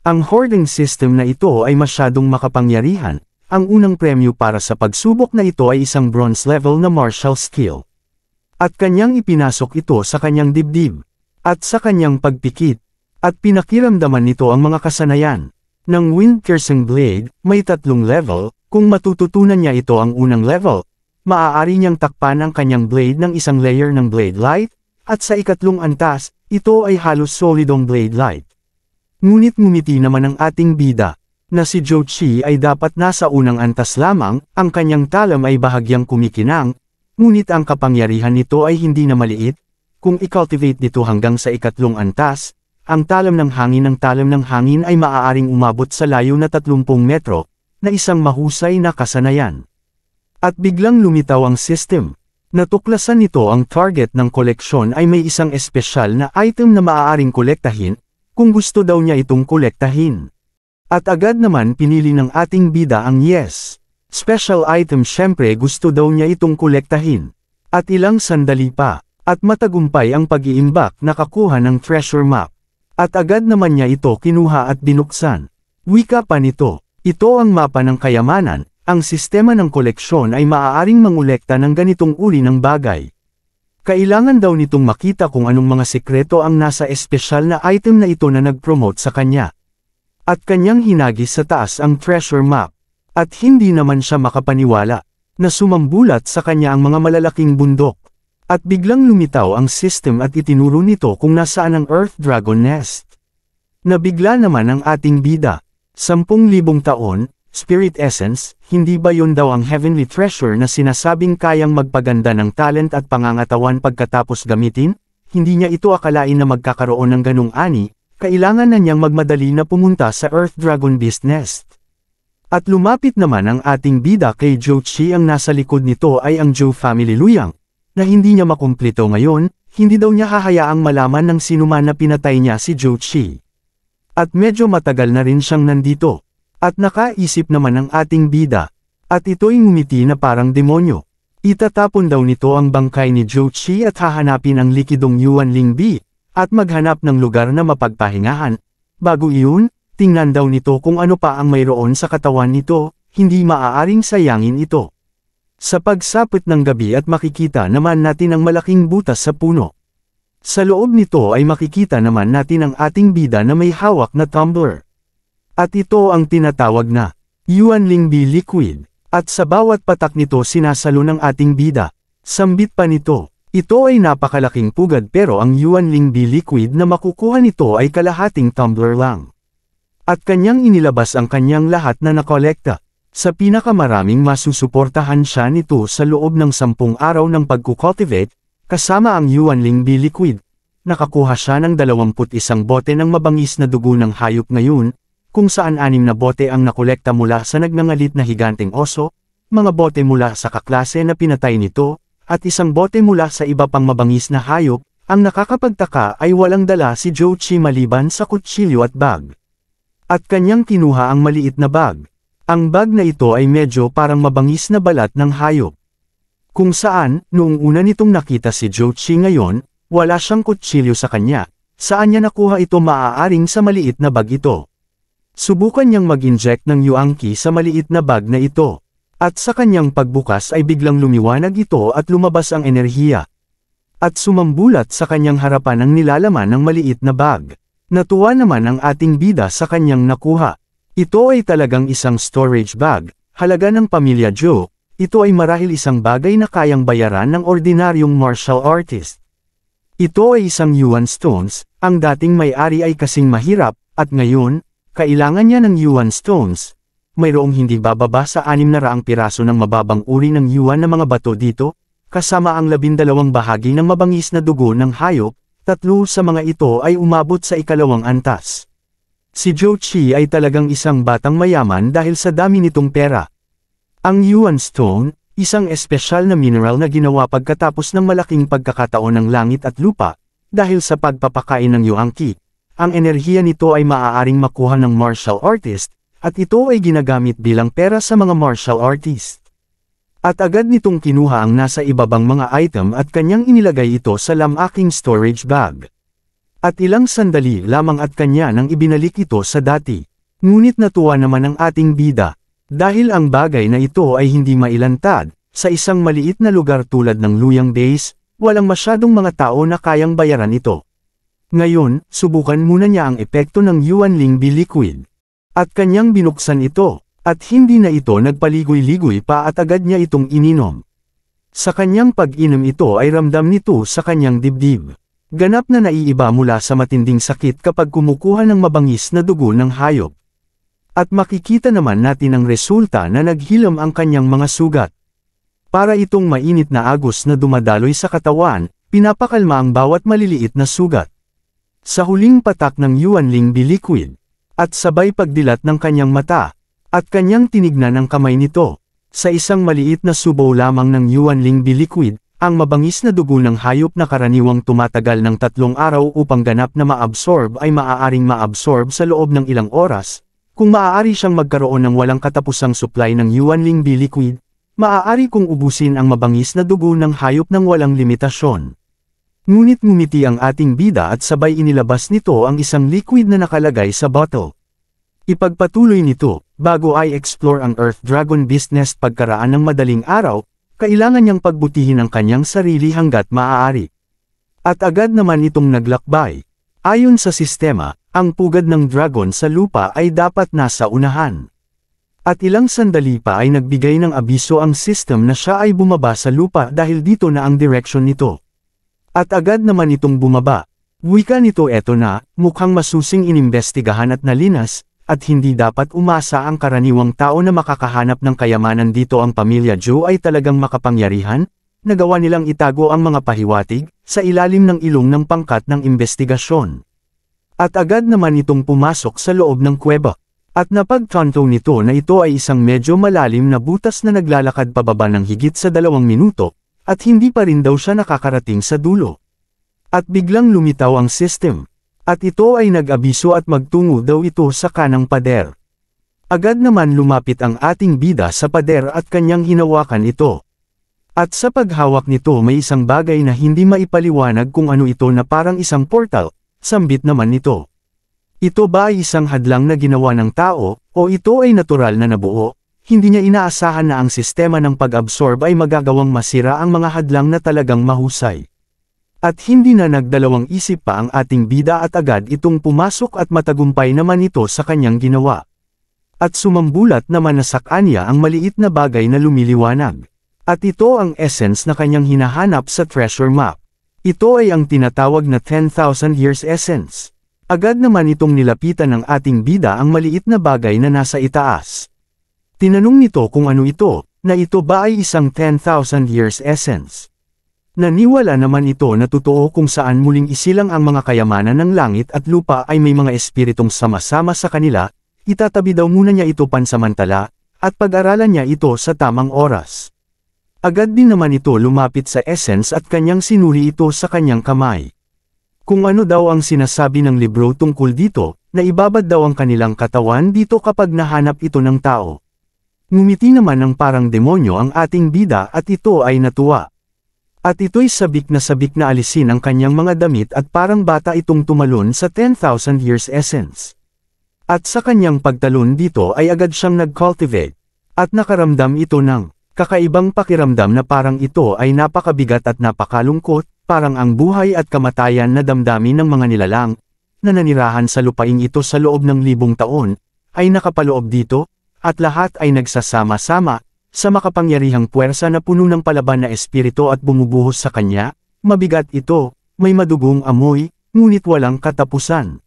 Ang hoarding system na ito ay masyadong makapangyarihan. Ang unang premyo para sa pagsubok na ito ay isang bronze level na martial skill. At kanyang ipinasok ito sa kanyang dibdib. At sa kanyang pagpikit. At pinakiramdaman nito ang mga kasanayan. Ng wind piercing blade, may 3 level, kung matututunan niya ito ang unang level. Maaari niyang takpan ang kanyang blade ng isang layer ng blade light, at sa ikatlong antas, ito ay halos solidong blade light. Ngunit ngumiti naman ang ating bida, na si Zhou Qi ay dapat nasa unang antas lamang, ang kanyang talam ay bahagyang kumikinang, ngunit ang kapangyarihan nito ay hindi na maliit. Kung i-cultivate nito hanggang sa ikatlong antas, ang talam ng hangin ay maaaring umabot sa layo na 30 metro, na isang mahusay na kasanayan. At biglang lumitaw ang system. Natuklasan nito ang target ng koleksyon ay may isang espesyal na item na maaaring kolektahin, kung gusto daw niya itong kolektahin. At agad naman pinili ng ating bida ang yes. Special item, syempre gusto daw niya itong kolektahin. At ilang sandali pa, at matagumpay ang pag-iimbak nakakuha ng treasure map. At agad naman niya ito kinuha at binuksan. Wika pa nito, ito ang mapa ng kayamanan. Ang sistema ng koleksyon ay maaaring mangolekta ng ganitong uri ng bagay. Kailangan daw nitong makita kung anong mga sekreto ang nasa espesyal na item na ito na nag-promote sa kanya. At kanyang hinagis sa taas ang treasure map. At hindi naman siya makapaniwala, na sumambulat sa kanya ang mga malalaking bundok. At biglang lumitaw ang system at itinuro nito kung nasaan ang Earth Dragon Nest. Nabigla naman ang ating bida. 10,000 taon, Spirit Essence, hindi ba yun daw ang heavenly treasure na sinasabing kayang magpaganda ng talent at pangangatawan pagkatapos gamitin? Hindi niya ito akalain na magkakaroon ng ganung ani, kailangan na niyang magmadali na pumunta sa Earth Dragon Beast Nest. At lumapit naman ang ating bida kay Zhou Qi. Ang nasa likod nito ay ang Zhou family Luyang, na hindi niya makumplito ngayon, hindi daw niya hahayaang malaman ng sinuman na pinatay niya si Zhou Qi. At medyo matagal na rin siyang nandito. At nakaisip naman ang ating bida. At ito'y ngumiti na parang demonyo. Itatapon daw nito ang bangkay ni Zhou Qi at hahanapin ang likidong Yuan Lingbi, at maghanap ng lugar na mapagpahingahan. Bago iyon, tingnan daw nito kung ano pa ang mayroon sa katawan nito, hindi maaaring sayangin ito. Sa pagsapit ng gabi at makikita naman natin ang malaking butas sa puno. Sa loob nito ay makikita naman natin ang ating bida na may hawak na tumbler. At ito ang tinatawag na Yuanlingbi liquid. At sa bawat patak nito sinasalo ng ating bida. Sambit pa nito. Ito ay napakalaking pugad pero ang Yuanlingbi liquid na makukuha nito ay kalahating tumbler lang. At kanyang inilabas ang kanyang lahat na nakolekta. Sa pinakamaraming masusuportahan siya nito sa loob ng 10 araw ng pagkukultivate, kasama ang Yuanlingbi liquid. Nakakuha siya ng 21 bote ng mabangis na dugo ng hayop ngayon, kung saan 6 na bote ang nakolekta mula sa nagngangalit na higanteng oso, mga bote mula sa kaklase na pinatay nito, at 1 bote mula sa iba pang mabangis na hayop. Ang nakakapagtaka ay walang dala si Jochi maliban sa kutsilyo at bag. At kanyang kinuha ang maliit na bag. Ang bag na ito ay medyo parang mabangis na balat ng hayop. Kung saan, noong una nitong nakita si Jochi ngayon, wala siyang kutsilyo sa kanya. Saan niya nakuha ito maaaring sa maliit na bag ito? Subukan niyang mag-inject ng yuangqi sa maliit na bag na ito. At sa kanyang pagbukas ay biglang lumiwanag ito at lumabas ang enerhiya. At sumambulat sa kanyang harapan ang nilalaman ng maliit na bag. Natuwa naman ang ating bida sa kanyang nakuha. Ito ay talagang isang storage bag, halaga ng pamilya Joe. Ito ay marahil isang bagay na kayang bayaran ng ordinaryong martial artist. Ito ay isang yuan stones, ang dating may-ari ay kasing mahirap, at ngayon, kailangan niya ng yuan stones. Mayroong hindi bababa sa 600 piraso ng mababang uri ng yuan na mga bato dito, kasama ang 12 bahagi ng mabangis na dugo ng hayop, 3 sa mga ito ay umabot sa 2nd antas. Si Jochi ay talagang isang batang mayaman dahil sa dami nitong pera. Ang yuan stone, isang espesyal na mineral na ginawa pagkatapos ng malaking pagkakataon ng langit at lupa, dahil sa pagpapakain ng yuangqi. Ang enerhiya nito ay maaaring makuha ng martial artist, at ito ay ginagamit bilang pera sa mga martial artist. At agad nitong kinuha ang nasa ibabang mga item at kanyang inilagay ito sa lamaking storage bag. At ilang sandali lamang at kanya nang ibinalik ito sa dati. Ngunit natuwa naman ang ating bida. Dahil ang bagay na ito ay hindi mailantad, sa isang maliit na lugar tulad ng Luyang Base, walang masyadong mga tao na kayang bayaran ito. Ngayon, subukan muna niya ang epekto ng Yuanlingbi liquid. At kanyang binuksan ito, at hindi na ito nagpaligoy-ligoy pa at agad niya itong ininom. Sa kanyang pag-inom ito ay ramdam nito sa kanyang dibdib. Ganap na naiiba mula sa matinding sakit kapag kumukuha ng mabangis na dugo ng hayop. At makikita naman natin ang resulta na naghilam ang kanyang mga sugat. Para itong mainit na agos na dumadaloy sa katawan, pinapakalma ang bawat maliliit na sugat. Sa huling patak ng Yuanlingbi liquid, at sabay pagdilat ng kanyang mata, at kanyang tinignan ang kamay nito, sa isang maliit na subaw lamang ng Yuanlingbi liquid, ang mabangis na dugo ng hayop na karaniwang tumatagal ng 3 araw upang ganap na maabsorb ay maaaring maabsorb sa loob ng ilang oras. Kung maaari siyang magkaroon ng walang katapusang supply ng Yuanlingbi liquid, maaari kong ubusin ang mabangis na dugo ng hayop ng walang limitasyon. Ngunit ngumiti ang ating bida at sabay inilabas nito ang isang liquid na nakalagay sa bottle. Ipagpatuloy nito, bago ay explore ang Earth Dragon business pagkaraan ng madaling araw, kailangan niyang pagbutihin ang kanyang sarili hanggat maaari. At agad naman itong naglakbay. Ayon sa sistema, ang pugad ng dragon sa lupa ay dapat nasa unahan. At ilang sandali pa ay nagbigay ng abiso ang system na siya ay bumaba sa lupa dahil dito na ang direction nito. At agad naman itong bumaba. Wika nito eto na, mukhang masusing inimbestigahan at nalinas, at hindi dapat umasa ang karaniwang tao na makakahanap ng kayamanan dito. Ang pamilya Joe ay talagang makapangyarihan, nagawa nilang itago ang mga pahiwatig, sa ilalim ng ilong ng pangkat ng investigasyon. At agad naman itong pumasok sa loob ng kuweba. At napagtanto nito na ito ay isang medyo malalim na butas na naglalakad pababa ng higit sa 2 minuto, at hindi pa rin daw siya nakakarating sa dulo. At biglang lumitaw ang system. At ito ay nag-abiso at magtungo daw ito sa kanang pader. Agad naman lumapit ang ating bida sa pader at kanyang hinawakan ito. At sa paghawak nito may isang bagay na hindi maipaliwanag kung ano ito na parang isang portal, sambit naman nito. Ito ba ay isang hadlang na ginawa ng tao, o ito ay natural na nabuo? Hindi niya inaasahan na ang sistema ng pag-absorb ay magagawang masira ang mga hadlang na talagang mahusay. At hindi na nagdalawang isip pa ang ating bida at agad itong pumasok at matagumpay naman ito sa kanyang ginawa. At sumambulat naman na sa kanya ang maliit na bagay na lumiliwanag. At ito ang essence na kanyang hinahanap sa treasure map. Ito ay ang tinatawag na 10,000 years essence. Agad naman itong nilapitan ng ating bida ang maliit na bagay na nasa itaas. Tinanong nito kung ano ito, na ito ba ay isang 10,000 years essence. Naniwala naman ito na totoo kung saan muling isilang ang mga kayamanan ng langit at lupa ay may mga espiritong sama-sama sa kanila, itatabi daw muna niya ito pansamantala, at pag-aralan niya ito sa tamang oras. Agad din naman ito lumapit sa essence at kanyang sinuri ito sa kanyang kamay. Kung ano daw ang sinasabi ng libro tungkol dito, na ibabad daw ang kanilang katawan dito kapag nahanap ito ng tao. Ngumiti naman ng parang demonyo ang ating bida at ito ay natuwa. At ito'y sabik na alisin ang kanyang mga damit at parang bata itong tumalon sa 10,000 years essence. At sa kanyang pagtalon dito ay agad siyang nag-cultivate. At nakaramdam ito ng kakaibang pakiramdam na parang ito ay napakabigat at napakalungkot, parang ang buhay at kamatayan na damdamin ng mga nilalang, na nanirahan sa lupaing ito sa loob ng 1,000 taon, ay nakapaloob dito, at lahat ay nagsasama-sama, sa makapangyarihang puwersa na puno ng palaban na espiritu at bumubuhos sa kanya. Mabigat ito, may madugong amoy, ngunit walang katapusan.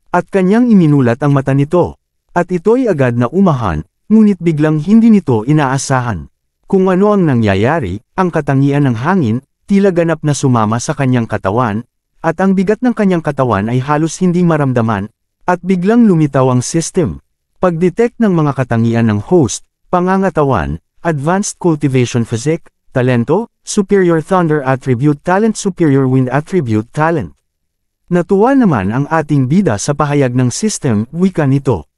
At kanyang iminulat ang mata nito, at ito'y agad na umahan, ngunit biglang hindi nito inaasahan. Kung ano ang nangyayari, ang katangian ng hangin, tila ganap na sumama sa kanyang katawan, at ang bigat ng kanyang katawan ay halos hindi maramdaman, at biglang lumitaw ang system. Pag-detect ng mga katangian ng host, pangangatawan, advanced cultivation physique, talento, superior thunder attribute talent, superior wind attribute talent. Natuwa naman ang ating bida sa pahayag ng system, wika nito.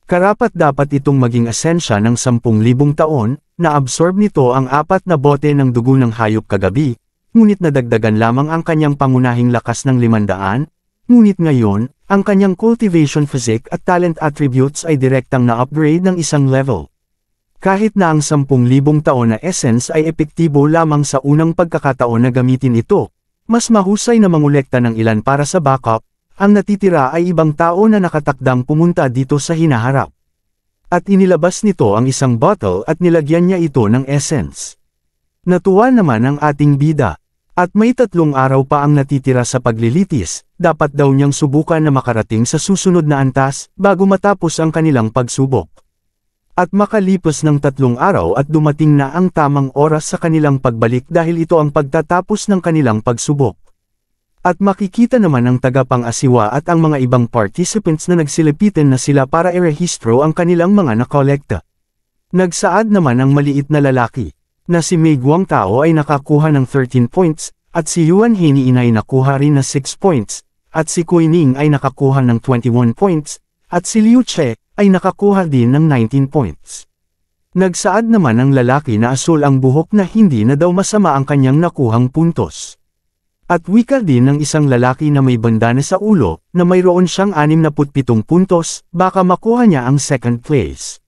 Karapat-dapat itong maging asensya ng 10,000 taon, na-absorb nito ang 4 na bote ng dugo ng hayop kagabi, ngunit nadagdagan lamang ang kanyang pangunahing lakas ng 500, ngunit ngayon, ang kanyang cultivation physique at talent attributes ay direktang na-upgrade ng isang level. Kahit na ang 10,000 taon na essence ay epektibo lamang sa unang pagkakataon na gamitin ito, mas mahusay na mangolekta ng ilan para sa backup, ang natitira ay ibang tao na nakatakdang pumunta dito sa hinaharap. At inilabas nito ang isang bottle at nilagyan niya ito ng essence. Natuwa naman ang ating bida. At may 3 araw pa ang natitira sa paglilitis, dapat daw niyang subukan na makarating sa susunod na antas, bago matapos ang kanilang pagsubok. At makalipas ng 3 araw at dumating na ang tamang oras sa kanilang pagbalik dahil ito ang pagtatapos ng kanilang pagsubok. At makikita naman ang tagapang-asiwa at ang mga ibang participants na nagsilipitin na sila para irehistro ang kanilang mga nakolekta. Nagsaad naman ang maliit na lalaki, na si Mei Guangtao ay nakakuha ng 13 points, at si Yuan Heiniin ay nakuha rin na 6 points, at si Kui Ning ay nakakuha ng 21 points, at si Liu Che ay nakakuha din ng 19 points. Nagsaad naman ang lalaki na asul ang buhok na hindi na daw masama ang kanyang nakuhang puntos. At wika din ng isang lalaki na may bandana sa ulo, na mayroon siyang 67 puntos, baka makuha niya ang second place.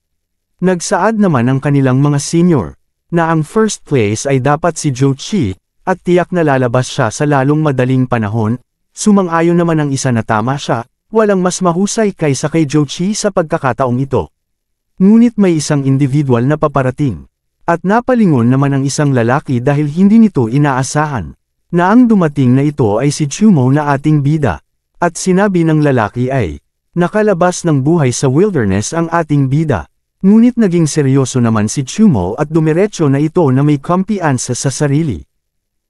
Nagsaad naman ang kanilang mga senior, na ang first place ay dapat si Zhou Qi, at tiyak na lalabas siya sa lalong madaling panahon. Sumang-ayon naman ang isa na tama siya, walang mas mahusay kaysa kay Zhou Qi sa pagkakataong ito. Ngunit may isang individual na paparating. At napalingon naman ang isang lalaki dahil hindi nito inaasahan, na ang dumating na ito ay si Chumo na ating bida. At sinabi ng lalaki ay, nakalabas ng buhay sa wilderness ang ating bida. Ngunit naging seryoso naman si Chumo at dumiretso na ito na may kumpiyansa sa sarili.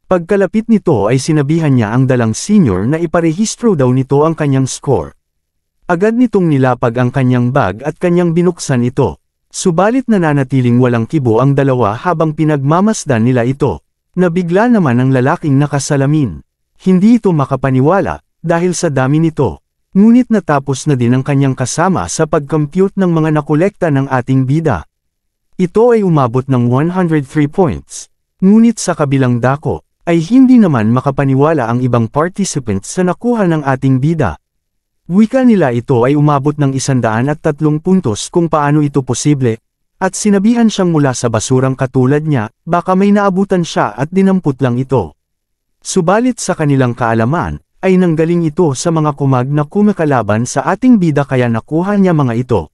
Pagkalapit nito ay sinabihan niya ang dalang senior na iparehistro daw nito ang kanyang score. Agad nitong nilapag ang kanyang bag at kanyang binuksan ito. Subalit nananatiling walang kibo ang dalawa habang pinagmamasdan nila ito. Nabigla naman ang lalaking nakasalamin. Hindi ito makapaniwala, dahil sa dami nito. Ngunit natapos na din ang kanyang kasama sa pag-compute ng mga nakolekta ng ating bida. Ito ay umabot ng 103 points. Ngunit sa kabilang dako, ay hindi naman makapaniwala ang ibang participants sa nakuha ng ating bida. Wika nila ito ay umabot ng 103 puntos kung paano ito posible, at sinabihan siyang mula sa basurang katulad niya, baka may naabutan siya at dinampot lang ito. Subalit sa kanilang kaalaman, ay nanggaling ito sa mga kumag na kumakalaban sa ating bida kaya nakuha niya mga ito.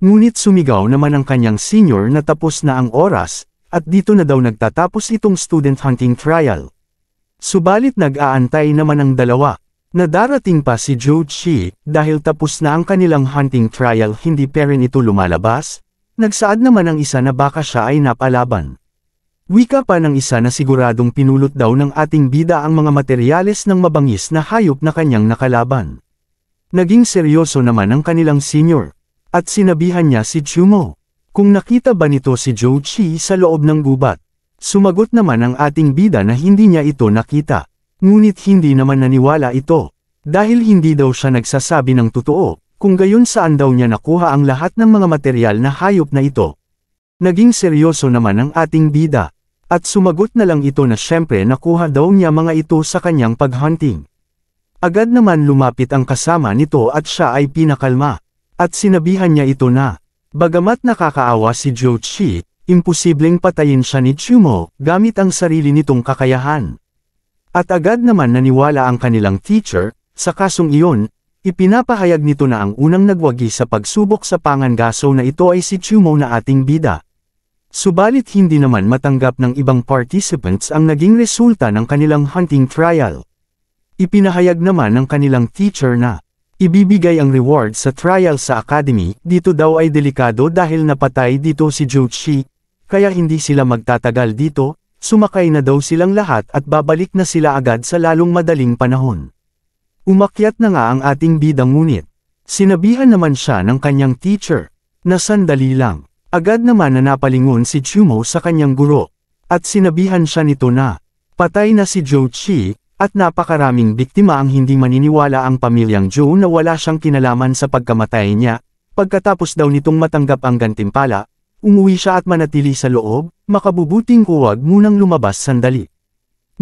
Ngunit sumigaw naman ang kanyang senior na tapos na ang oras, at dito na daw nagtatapos itong student hunting trial. Subalit nag-aantay naman ang dalawa. Na darating pa si Zhou Qi, dahil tapos na ang kanilang hunting trial hindi pa rin ito lumalabas, nagsaad naman ang isa na baka siya ay napalaban. Wika pa ng isa na siguradong pinulot daw ng ating bida ang mga materyales ng mabangis na hayop na kanyang nakalaban. Naging seryoso naman ang kanilang senior, at sinabihan niya si Chumo, kung nakita ba nito si Zhou Qi sa loob ng gubat. Sumagot naman ang ating bida na hindi niya ito nakita. Ngunit hindi naman naniwala ito, dahil hindi daw siya nagsasabi ng totoo, kung gayon saan daw niya nakuha ang lahat ng mga materyal na hayop na ito. Naging seryoso naman ang ating bida, at sumagot na lang ito na syempre nakuha daw niya mga ito sa kanyang paghunting. Agad naman lumapit ang kasama nito at siya ay pinakalma, at sinabihan niya ito na, bagamat nakakaawa si Zhou Qi, imposibleng patayin siya ni Chumo gamit ang sarili nitong kakayahan. At agad naman naniwala ang kanilang teacher, sa kasong iyon, ipinapahayag nito na ang unang nagwagi sa pagsubok sa pangangaso na ito ay si Chumo na ating bida. Subalit hindi naman matanggap ng ibang participants ang naging resulta ng kanilang hunting trial. Ipinahayag naman ng kanilang teacher na, ibibigay ang reward sa trial sa academy, dito daw ay delikado dahil napatay dito si Zhou Qi, kaya hindi sila magtatagal dito. Sumakay na daw silang lahat at babalik na sila agad sa lalong madaling panahon. Umakyat na nga ang ating bida ngunit. Sinabihan naman siya ng kanyang teacher, na sandali lang. Agad naman na napalingon si Chumo sa kanyang guro, at sinabihan siya nito na, patay na si Zhou Qi, at napakaraming biktima ang hindi maniniwala ang pamilyang Zhou na wala siyang kinalaman sa pagkamatay niya. Pagkatapos daw nitong matanggap ang gantimpala, umuwi siya at manatili sa loob, makabubuting huwag munang lumabas sandali.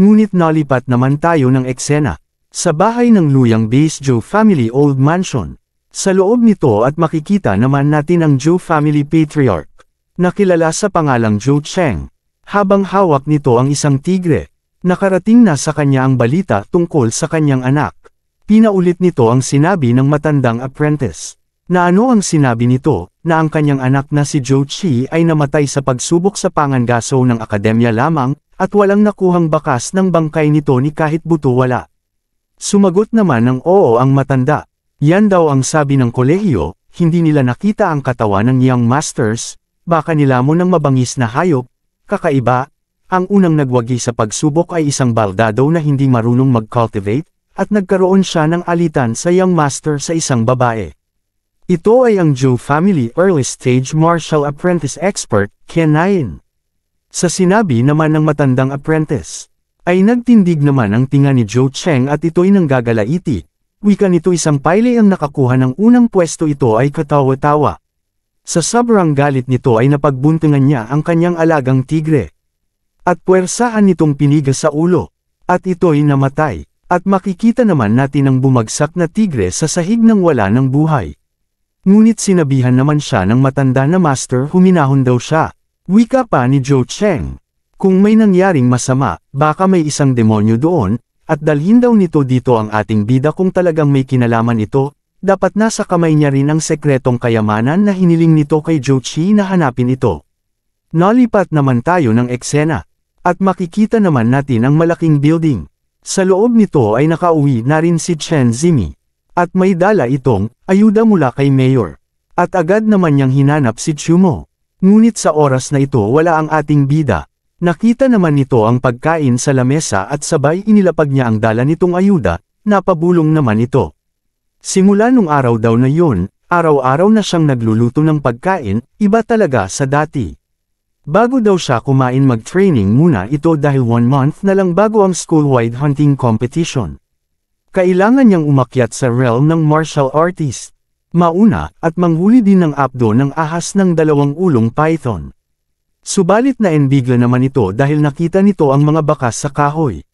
Ngunit nalipat naman tayo ng eksena, sa bahay ng Luyang Base Zhou Family Old Mansion. Sa loob nito at makikita naman natin ang Zhou Family Patriarch, na kilala sa pangalang Zhou Cheng. Habang hawak nito ang isang tigre, nakarating na sa kanya ang balita tungkol sa kanyang anak. Pinaulit nito ang sinabi ng matandang apprentice. Na ano ang sinabi nito, na ang kanyang anak na si Zhou Qi ay namatay sa pagsubok sa pangangaso ng akademya lamang, at walang nakuhang bakas ng bangkay nito ni kahit buto wala. Sumagot naman ng oo ang matanda. Yan daw ang sabi ng kolehiyo, hindi nila nakita ang katawan ng young masters, baka nilamon ng mabangis na hayop, kakaiba, ang unang nagwagi sa pagsubok ay isang baldado na hindi marunong mag-cultivate, at nagkaroon siya ng alitan sa young master sa isang babae. Ito ay ang Zhou Family Early Stage Martial Apprentice Expert, Ken Nain. Sa sinabi naman ng matandang apprentice, ay nagtindig naman ang tinga ni Zhou Cheng at ito'y nanggagalaiti. Wika nito isang paile ang nakakuha ng unang pwesto ito ay katawa-tawa. Sa sobrang galit nito ay napagbuntungan niya ang kanyang alagang tigre. At puwersahan nitong piniga sa ulo. At ito'y namatay. At makikita naman natin ang bumagsak na tigre sa sahig ng wala ng buhay. Ngunit sinabihan naman siya ng matanda na master huminahon daw siya. Wika pa ni Zhou Cheng. Kung may nangyaring masama, baka may isang demonyo doon, at dalhin daw nito dito ang ating bida kung talagang may kinalaman ito, dapat nasa kamay niya rin ang sekretong kayamanan na hiniling nito kay Zhou Qi na hanapin ito. Nalipat naman tayo ng eksena, at makikita naman natin ang malaking building. Sa loob nito ay nakauwi na rin si Chen Zimi. At may dala itong, ayuda mula kay Mayor. At agad naman niyang hinanap si Chumo. Ngunit sa oras na ito wala ang ating bida. Nakita naman nito ang pagkain sa lamesa at sabay inilapag niya ang dala nitong ayuda, napabulong naman ito. Simula nung araw daw na yun, araw-araw na siyang nagluluto ng pagkain, iba talaga sa dati. Bago daw siya kumain mag-training muna ito dahil 1 month na lang bago ang school-wide hunting competition. Kailangan niyang umakyat sa realm ng martial artist. Mauna, at manghuli din ng abdo ng ahas ng 2 ulong python. Subalit na enbigla naman ito dahil nakita nito ang mga bakas sa kahoy.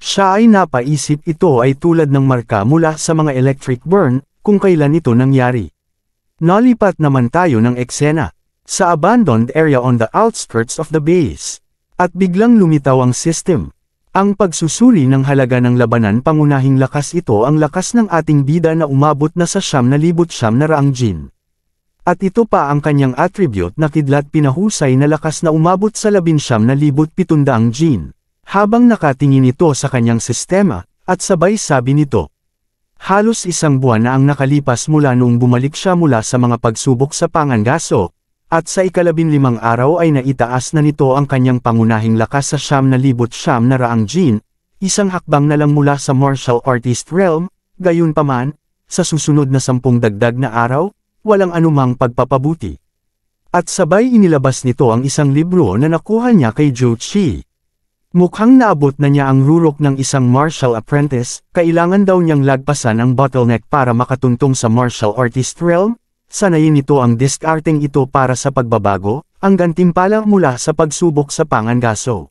Siya ay napaisip ito ay tulad ng marka mula sa mga electric burn, kung kailan ito nangyari. Nalipat naman tayo ng eksena, sa abandoned area on the outskirts of the base. At biglang lumitaw ang system. Ang pagsusuri ng halaga ng labanan pangunahing lakas ito ang lakas ng ating bida na umabot na sa 9,900 Jin. At ito pa ang kanyang attribute na kidlat pinahusay na lakas na umabot sa 19,700 Jin. Habang nakatingin ito sa kanyang sistema, at sabay sabi nito. Halos isang buwan na ang nakalipas mula noong bumalik siya mula sa mga pagsubok sa Pangangaso, at sa 15 araw ay naitaas na nito ang kanyang pangunahing lakas sa 9,900 Jin, isang hakbang na lang mula sa martial artist realm. Gayunpaman, sa susunod na 10 dagdag na araw, walang anumang pagpapabuti. At sabay inilabas nito ang isang libro na nakuha niya kay Zhou Qi. Mukhang naabot na niya ang rurok ng isang martial apprentice, kailangan daw niyang lagpasan ang bottleneck para makatuntong sa martial artist realm. Sanayin nito ang discarding ito para sa pagbabago, ang gantimpala mula sa pagsubok sa Pangangaso.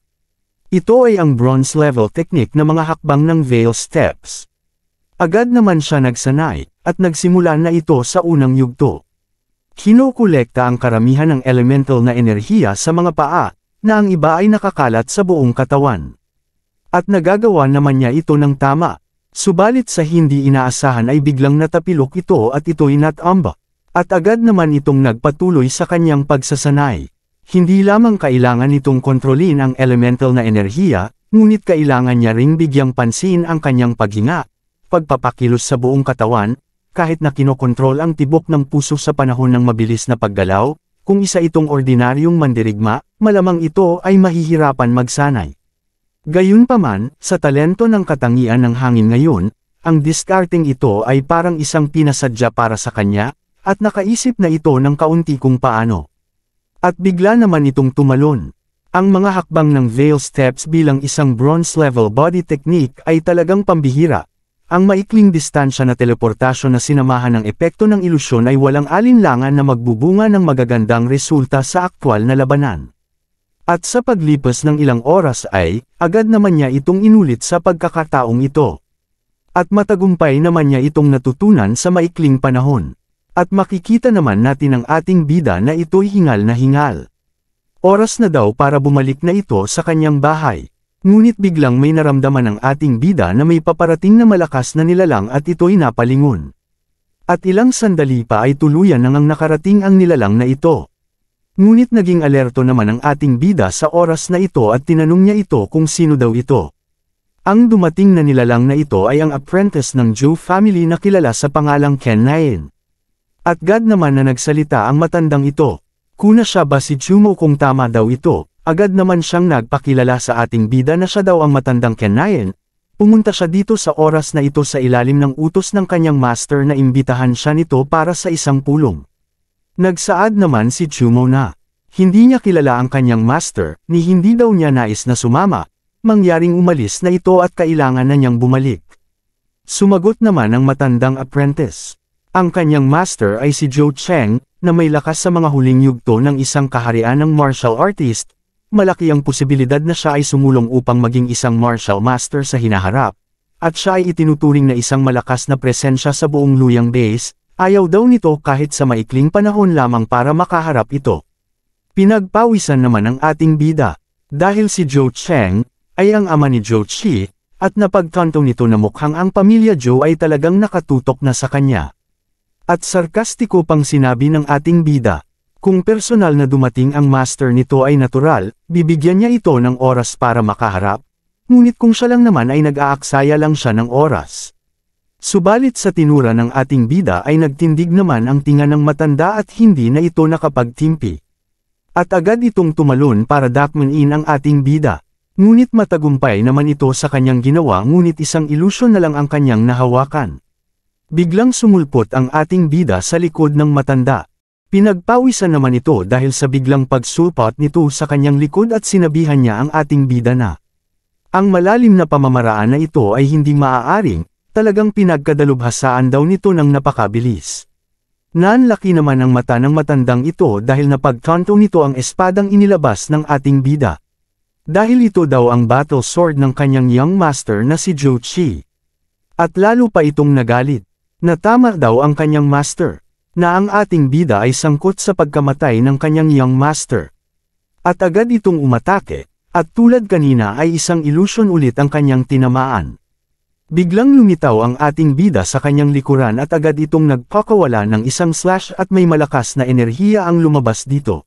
Ito ay ang bronze level technique na mga hakbang ng Veil Steps. Agad naman siya nagsanay, at nagsimula na ito sa unang yugto. Kinokolekta ang karamihan ng elemental na enerhiya sa mga paa, na ang iba ay nakakalat sa buong katawan. At nagagawa naman niya ito ng tama, subalit sa hindi inaasahan ay biglang natapilok ito at ito'y natamba. At agad naman itong nagpatuloy sa kanyang pagsasanay. Hindi lamang kailangan itong kontrolin ang elemental na enerhiya, ngunit kailangan niya ring bigyang pansin ang kanyang paghinga, pagpapakilos sa buong katawan, kahit na kinokontrol ang tibok ng puso sa panahon ng mabilis na paggalaw. Kung isa itong ordinaryong mandirigma, malamang ito ay mahihirapan magsanay. Gayunpaman, sa talento ng katangian ng hangin ngayon, ang discarding ito ay parang isang pinasadya para sa kanya, at nakaisip na ito ng kaunti kung paano. At bigla naman itong tumalon. Ang mga hakbang ng Veil Steps bilang isang bronze level body technique ay talagang pambihira. Ang maikling distansya na teleportasyon na sinamahan ng epekto ng ilusyon ay walang alinlangan na magbubunga ng magagandang resulta sa aktwal na labanan. At sa paglipas ng ilang oras ay, agad naman niya itong inulit sa pagkakataong ito. At matagumpay naman niya itong natutunan sa maikling panahon. At makikita naman natin ang ating bida na ito'y hingal na hingal. Oras na daw para bumalik na ito sa kanyang bahay. Ngunit biglang may naramdaman ang ating bida na may paparating na malakas na nilalang at ito'y napalingon. At ilang sandali pa ay tuluyan nang nakarating ang nilalang na ito. Ngunit naging alerto naman ang ating bida sa oras na ito at tinanong niya ito kung sino daw ito. Ang dumating na nilalang na ito ay ang apprentice ng Zhou family na kilala sa pangalang Ken Nain. At agad naman na nagsalita ang matandang ito. Kuna siya ba si Chumo kung tama daw ito, agad naman siyang nagpakilala sa ating bida na siya daw ang matandang Ken Nain. Pumunta siya dito sa oras na ito sa ilalim ng utos ng kanyang master na imbitahan siya nito para sa isang pulong. Nagsaad naman si Chumo na hindi niya kilala ang kanyang master, ni hindi daw niya nais na sumama, mangyaring umalis na ito at kailangan na niyang bumalik. Sumagot naman ang matandang apprentice. Ang kanyang master ay si Zhou Cheng, na may lakas sa mga huling yugto ng isang kaharian ng martial artist. Malaki ang posibilidad na siya ay sumulong upang maging isang martial master sa hinaharap. At siya ay itinuturing na isang malakas na presensya sa buong Luyang Base. Ayaw daw nito kahit sa maikling panahon lamang para makaharap ito. Pinagpawisan naman ang ating bida. Dahil si Zhou Cheng ay ang ama ni Zhou Qi, at napagtanto nito na mukhang ang pamilya Zhou ay talagang nakatutok na sa kanya. At sarkastiko pang sinabi ng ating bida, kung personal na dumating ang master nito ay natural, bibigyan niya ito ng oras para makaharap, ngunit kung siya lang naman ay nag-aaksaya lang siya ng oras. Subalit sa tinura ng ating bida ay nagtindig naman ang tinga ng matanda at hindi na ito nakapagtimpi. At agad itong tumalon para dakmanin ang ating bida, ngunit matagumpay naman ito sa kanyang ginawa ngunit isang ilusyon na lang ang kanyang nahawakan. Biglang sumulpot ang ating bida sa likod ng matanda. Pinagpawisan naman ito dahil sa biglang pagsulpot nito sa kanyang likod at sinabihan niya ang ating bida na ang malalim na pamamaraan na ito ay hindi maaaring, talagang pinagkadalubhasaan daw nito ng napakabilis. Nanlaki naman ang mata ng matandang ito dahil napagtanto nito ang espadang inilabas ng ating bida. Dahil ito daw ang battle sword ng kanyang young master na si Zhou Qi. At lalo pa itong nagalit, na tama daw ang kanyang master, na ang ating bida ay sangkot sa pagkamatay ng kanyang young master. At agad itong umatake, at tulad kanina ay isang illusion ulit ang kanyang tinamaan. Biglang lumitaw ang ating bida sa kanyang likuran at agad itong nagpakawala ng isang slash at may malakas na enerhiya ang lumabas dito.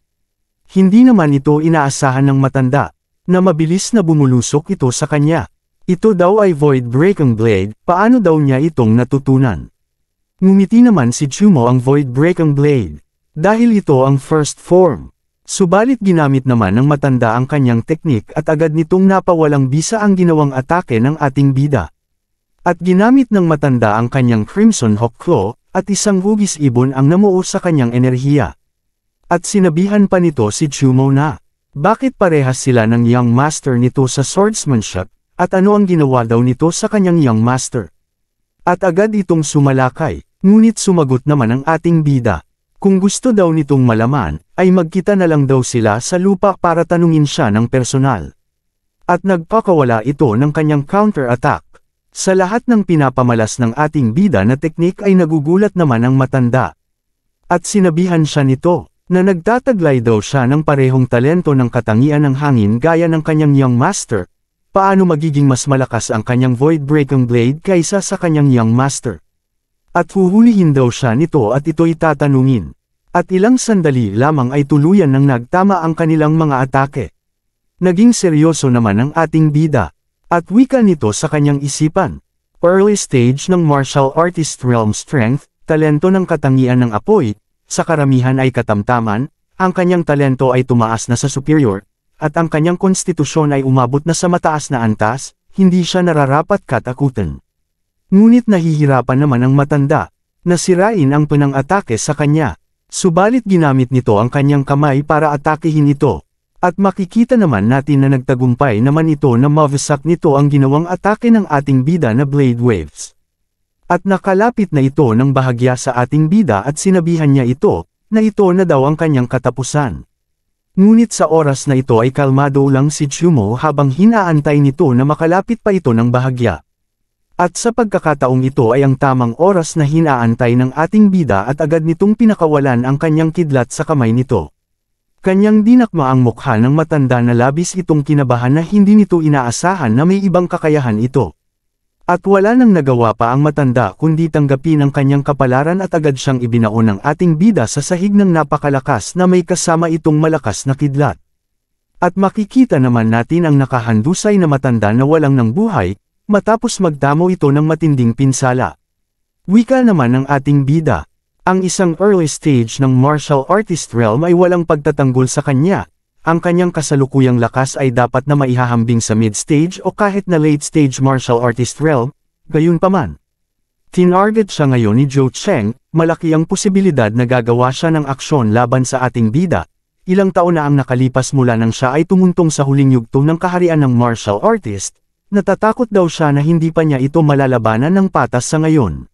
Hindi naman ito inaasahan ng matanda, na mabilis na bumulusok ito sa kanya. Ito daw ay Void Breaking Blade, paano daw niya itong natutunan? Ngumiti naman si Chumo ang Void Breaking Blade, dahil ito ang first form. Subalit ginamit naman ng matanda ang kanyang teknik at agad nitong napawalang bisa ang ginawang atake ng ating bida. At ginamit ng matanda ang kanyang Crimson Hawk Claw, at isang hugis ibon ang namuo sa kanyang enerhiya. At sinabihan pa nito si Chumo na, bakit parehas sila ng young master nito sa swordsmanship, at ano ang ginawa daw nito sa kanyang young master? At agad itong sumalakay, ngunit sumagot naman ang ating bida. Kung gusto daw nitong malaman, ay magkita na lang daw sila sa lupa para tanungin siya ng personal. At nagpakawala ito ng kanyang counter-attack. Sa lahat ng pinapamalas ng ating bida na teknik ay nagugulat naman ang matanda. At sinabihan siya nito, na nagtataglay daw siya ng parehong talento ng katangian ng hangin gaya ng kanyang young master. Paano magiging mas malakas ang kanyang Void Breaking Blade kaysa sa kanyang young master? At huhulihin daw siya nito at ito'y tatanungin. At ilang sandali lamang ay tuluyan ng nagtama ang kanilang mga atake. Naging seryoso naman ang ating bida. At wika nito sa kanyang isipan. Early stage ng martial artist realm strength, talento ng katangian ng apoy, sa karamihan ay katamtaman, ang kanyang talento ay tumaas na sa superior, at ang kanyang konstitusyon ay umabot na sa mataas na antas, hindi siya nararapat katakutan. Ngunit nahihirapan naman ang matanda, na sirain ang panang-atake sa kanya, subalit ginamit nito ang kanyang kamay para atakehin ito. At makikita naman natin na nagtagumpay naman ito na mawasak nito ang ginawang atake ng ating bida na Blade Waves. At nakalapit na ito ng bahagya sa ating bida at sinabihan niya ito, na ito na daw ang kanyang katapusan. Ngunit sa oras na ito ay kalmado lang si Chumo habang hinaantay nito na makalapit pa ito ng bahagya. At sa pagkakataong ito ay ang tamang oras na hinaantay ng ating bida at agad nitong pinakawalan ang kanyang kidlat sa kamay nito. Kanyang dinakma ang mukha ng matanda na labis itong kinabahan na hindi nito inaasahan na may ibang kakayahan ito. At wala nang nagawa pa ang matanda kundi tanggapin ang kanyang kapalaran at agad siyang ibinaon ng ating bida sa sahig ng napakalakas na may kasama itong malakas na kidlat. At makikita naman natin ang nakahandusay na matanda na walang ng buhay, matapos magtamo ito ng matinding pinsala. Wika naman ng ating bida. Ang isang early stage ng martial artist realm ay walang pagtatanggol sa kanya. Ang kanyang kasalukuyang lakas ay dapat na maihahambing sa mid-stage o kahit na late-stage martial artist realm, gayunpaman. Tinarget siya ngayon ni Zhou Cheng, malaki ang posibilidad na gagawa siya ng aksyon laban sa ating bida. Ilang taon na ang nakalipas mula nang siya ay tumuntong sa huling yugto ng kaharian ng martial artist, natatakot daw siya na hindi pa niya ito malalabanan ng patas sa ngayon.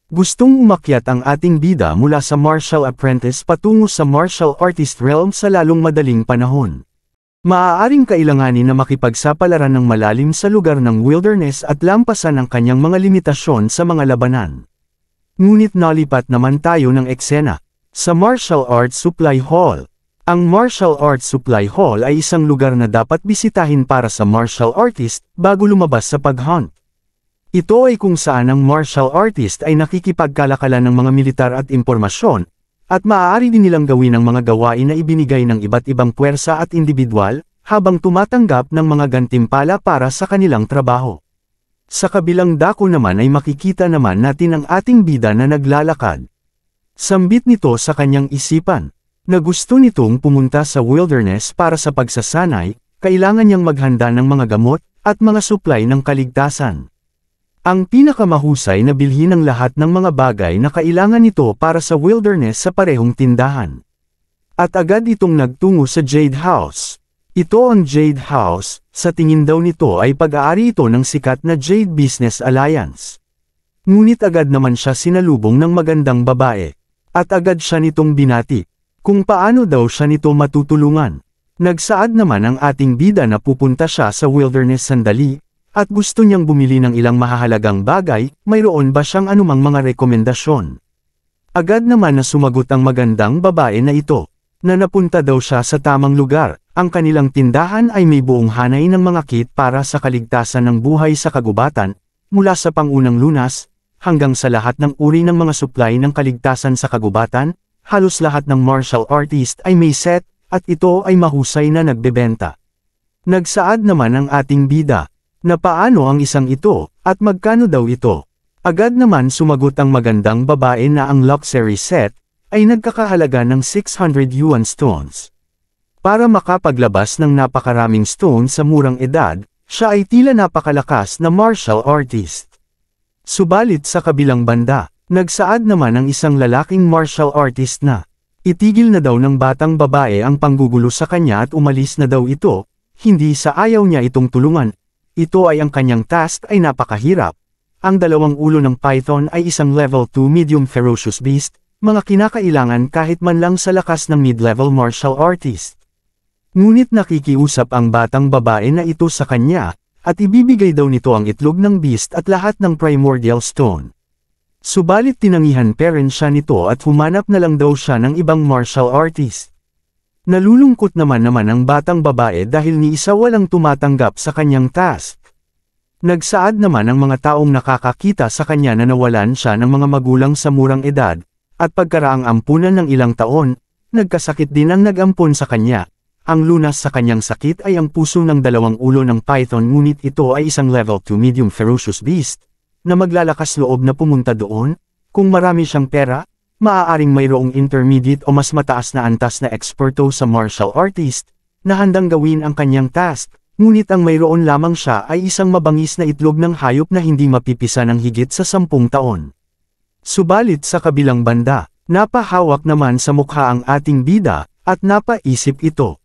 Gustong umakyat ang ating bida mula sa martial apprentice patungo sa martial artist realm sa lalong madaling panahon. Maaaring kailanganin na makipagsapalaran ng malalim sa lugar ng wilderness at lampasan ang kanyang mga limitasyon sa mga labanan. Ngunit nalipat naman tayo ng eksena. Sa Martial Arts Supply Hall. Ang Martial Arts Supply Hall ay isang lugar na dapat bisitahin para sa martial artist bago lumabas sa pag-hunt. Ito ay kung saan ang martial artist ay nakikipagkalakalan ng mga militar at impormasyon, at maaari din nilang gawin ang mga gawain na ibinigay ng iba't ibang puwersa at individual, habang tumatanggap ng mga gantimpala para sa kanilang trabaho. Sa kabilang dako naman ay makikita naman natin ang ating bida na naglalakad. Sambit nito sa kanyang isipan, na gusto nitong pumunta sa wilderness para sa pagsasanay, kailangan niyang maghanda ng mga gamot, at mga supply ng kaligtasan. Ang pinakamahusay na bilhin ng lahat ng mga bagay na kailangan nito para sa wilderness sa parehong tindahan. At agad itong nagtungo sa Jade House. Ito ang Jade House, sa tingin daw nito ay pag-aari ito ng sikat na Jade Business Alliance. Ngunit agad naman siya sinalubong ng magandang babae. At agad siya nitong binati. Kung paano daw siya nito matutulungan. Nagsaad naman ang ating bida na pupunta siya sa wilderness sandali, at gusto niyang bumili ng ilang mahahalagang bagay, mayroon ba siyang anumang mga rekomendasyon? Agad naman na sumagot ang magandang babae na ito, na napunta daw siya sa tamang lugar, ang kanilang tindahan ay may buong hanay ng mga kit para sa kaligtasan ng buhay sa kagubatan, mula sa pangunang lunas, hanggang sa lahat ng uri ng mga supply ng kaligtasan sa kagubatan, halos lahat ng martial artist ay may set, at ito ay mahusay na nagbebenta. Nagsaad naman ang ating bida, na paano ang isang ito, at magkano daw ito. Agad naman sumagot ang magandang babae na ang luxury set, ay nagkakahalaga ng 600 yuan stones. Para makapaglabas ng napakaraming stone sa murang edad, siya ay tila napakalakas na martial artist. Subalit sa kabilang banda, nagsaad naman ang isang lalaking martial artist na, itigil na daw ng batang babae ang panggugulo sa kanya at umalis na daw ito, hindi sa ayaw niya itong tulungan. Ito ay ang kanyang task ay napakahirap. Ang dalawang ulo ng python ay isang level 2 medium ferocious beast, mga kinakailangan kahit man lang sa lakas ng mid-level martial artist. Ngunit nakikiusap ang batang babae na ito sa kanya, at ibibigay daw nito ang itlog ng beast at lahat ng primordial stone. Subalit tinangihan pa rin siya nito at humanap na lang daw siya ng ibang martial artist. Nalulungkot naman ang batang babae dahil ni isa walang tumatanggap sa kanyang task. Nagsaad naman ang mga taong nakakakita sa kanya na nawalan siya ng mga magulang sa murang edad, at pagkaraang ampunan ng ilang taon, nagkasakit din ang nag-ampon sa kanya. Ang lunas sa kanyang sakit ay ang puso ng dalawang ulo ng python ngunit ito ay isang level 2 medium ferocious beast, na maglalakas loob na pumunta doon. Kung marami siyang pera, maaaring mayroong intermediate o mas mataas na antas na eksperto sa martial artist, na handang gawin ang kanyang task, ngunit ang mayroon lamang siya ay isang mabangis na itlog ng hayop na hindi mapipisa ng higit sa 10 taon. Subalit sa kabilang banda, napahawak naman sa mukha ang ating bida, at napaisip ito.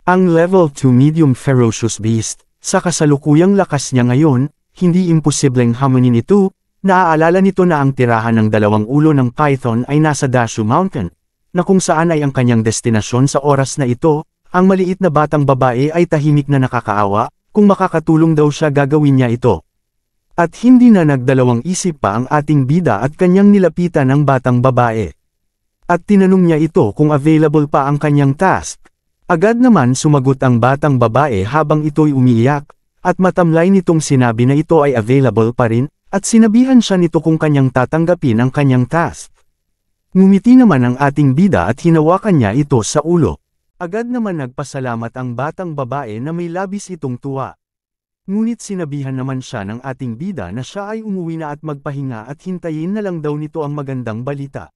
Ang level 2 medium ferocious beast, sa kasalukuyang lakas niya ngayon, hindi imposibleng hamunin ito. Naaalala nito na ang tirahan ng dalawang ulo ng python ay nasa Dashu Mountain, na kung saan ay ang kanyang destinasyon sa oras na ito. Ang maliit na batang babae ay tahimik na nakakaawa, kung makakatulong daw siya gagawin niya ito. At hindi na nagdalawang isip pa ang ating bida at kanyang nilapitan ang batang babae. At tinanong niya ito kung available pa ang kanyang task. Agad naman sumagot ang batang babae habang ito'y umiiyak, at matamlay nitong sinabi na ito ay available pa rin, at sinabihan siya nito kung kanyang tatanggapin ang kanyang task. Ngumiti naman ang ating bida at hinawakan niya ito sa ulo. Agad naman nagpasalamat ang batang babae na may labis itong tuwa. Ngunit sinabihan naman siya ng ating bida na siya ay umuwi na at magpahinga at hintayin na lang daw nito ang magandang balita.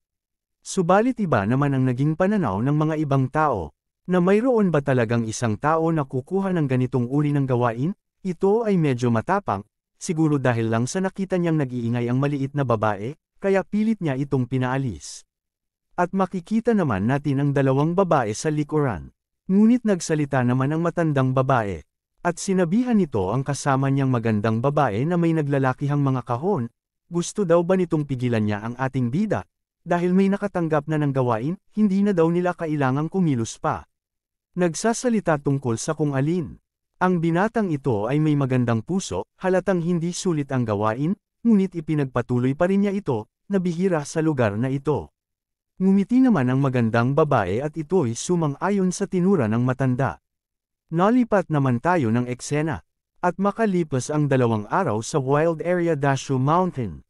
Subalit iba naman ang naging pananaw ng mga ibang tao, na mayroon ba talagang isang tao na kukuha ng ganitong uri ng gawain? Ito ay medyo matapang, siguro dahil lang sa nakita niyang nag-iingay ang maliit na babae, kaya pilit niya itong pinaalis. At makikita naman natin ang dalawang babae sa likuran. Ngunit nagsalita naman ang matandang babae. At sinabihan nito ang kasama niyang magandang babae na may naglalakihang mga kahon. Gusto daw ba nitong pigilan niya ang ating bida? Dahil may nakatanggap na ng gawain, hindi na daw nila kailangang kumilos pa. Nagsasalita tungkol sa kung alin. Ang binatang ito ay may magandang puso, halatang hindi sulit ang gawain, ngunit ipinagpatuloy pa rin niya ito, na bihira sa lugar na ito. Ngumiti naman ang magandang babae at ito'y sumang-ayon sa tinura ng matanda. Nalipat naman tayo ng eksena, at makalipas ang 2 araw sa wild area Dashu Mountain.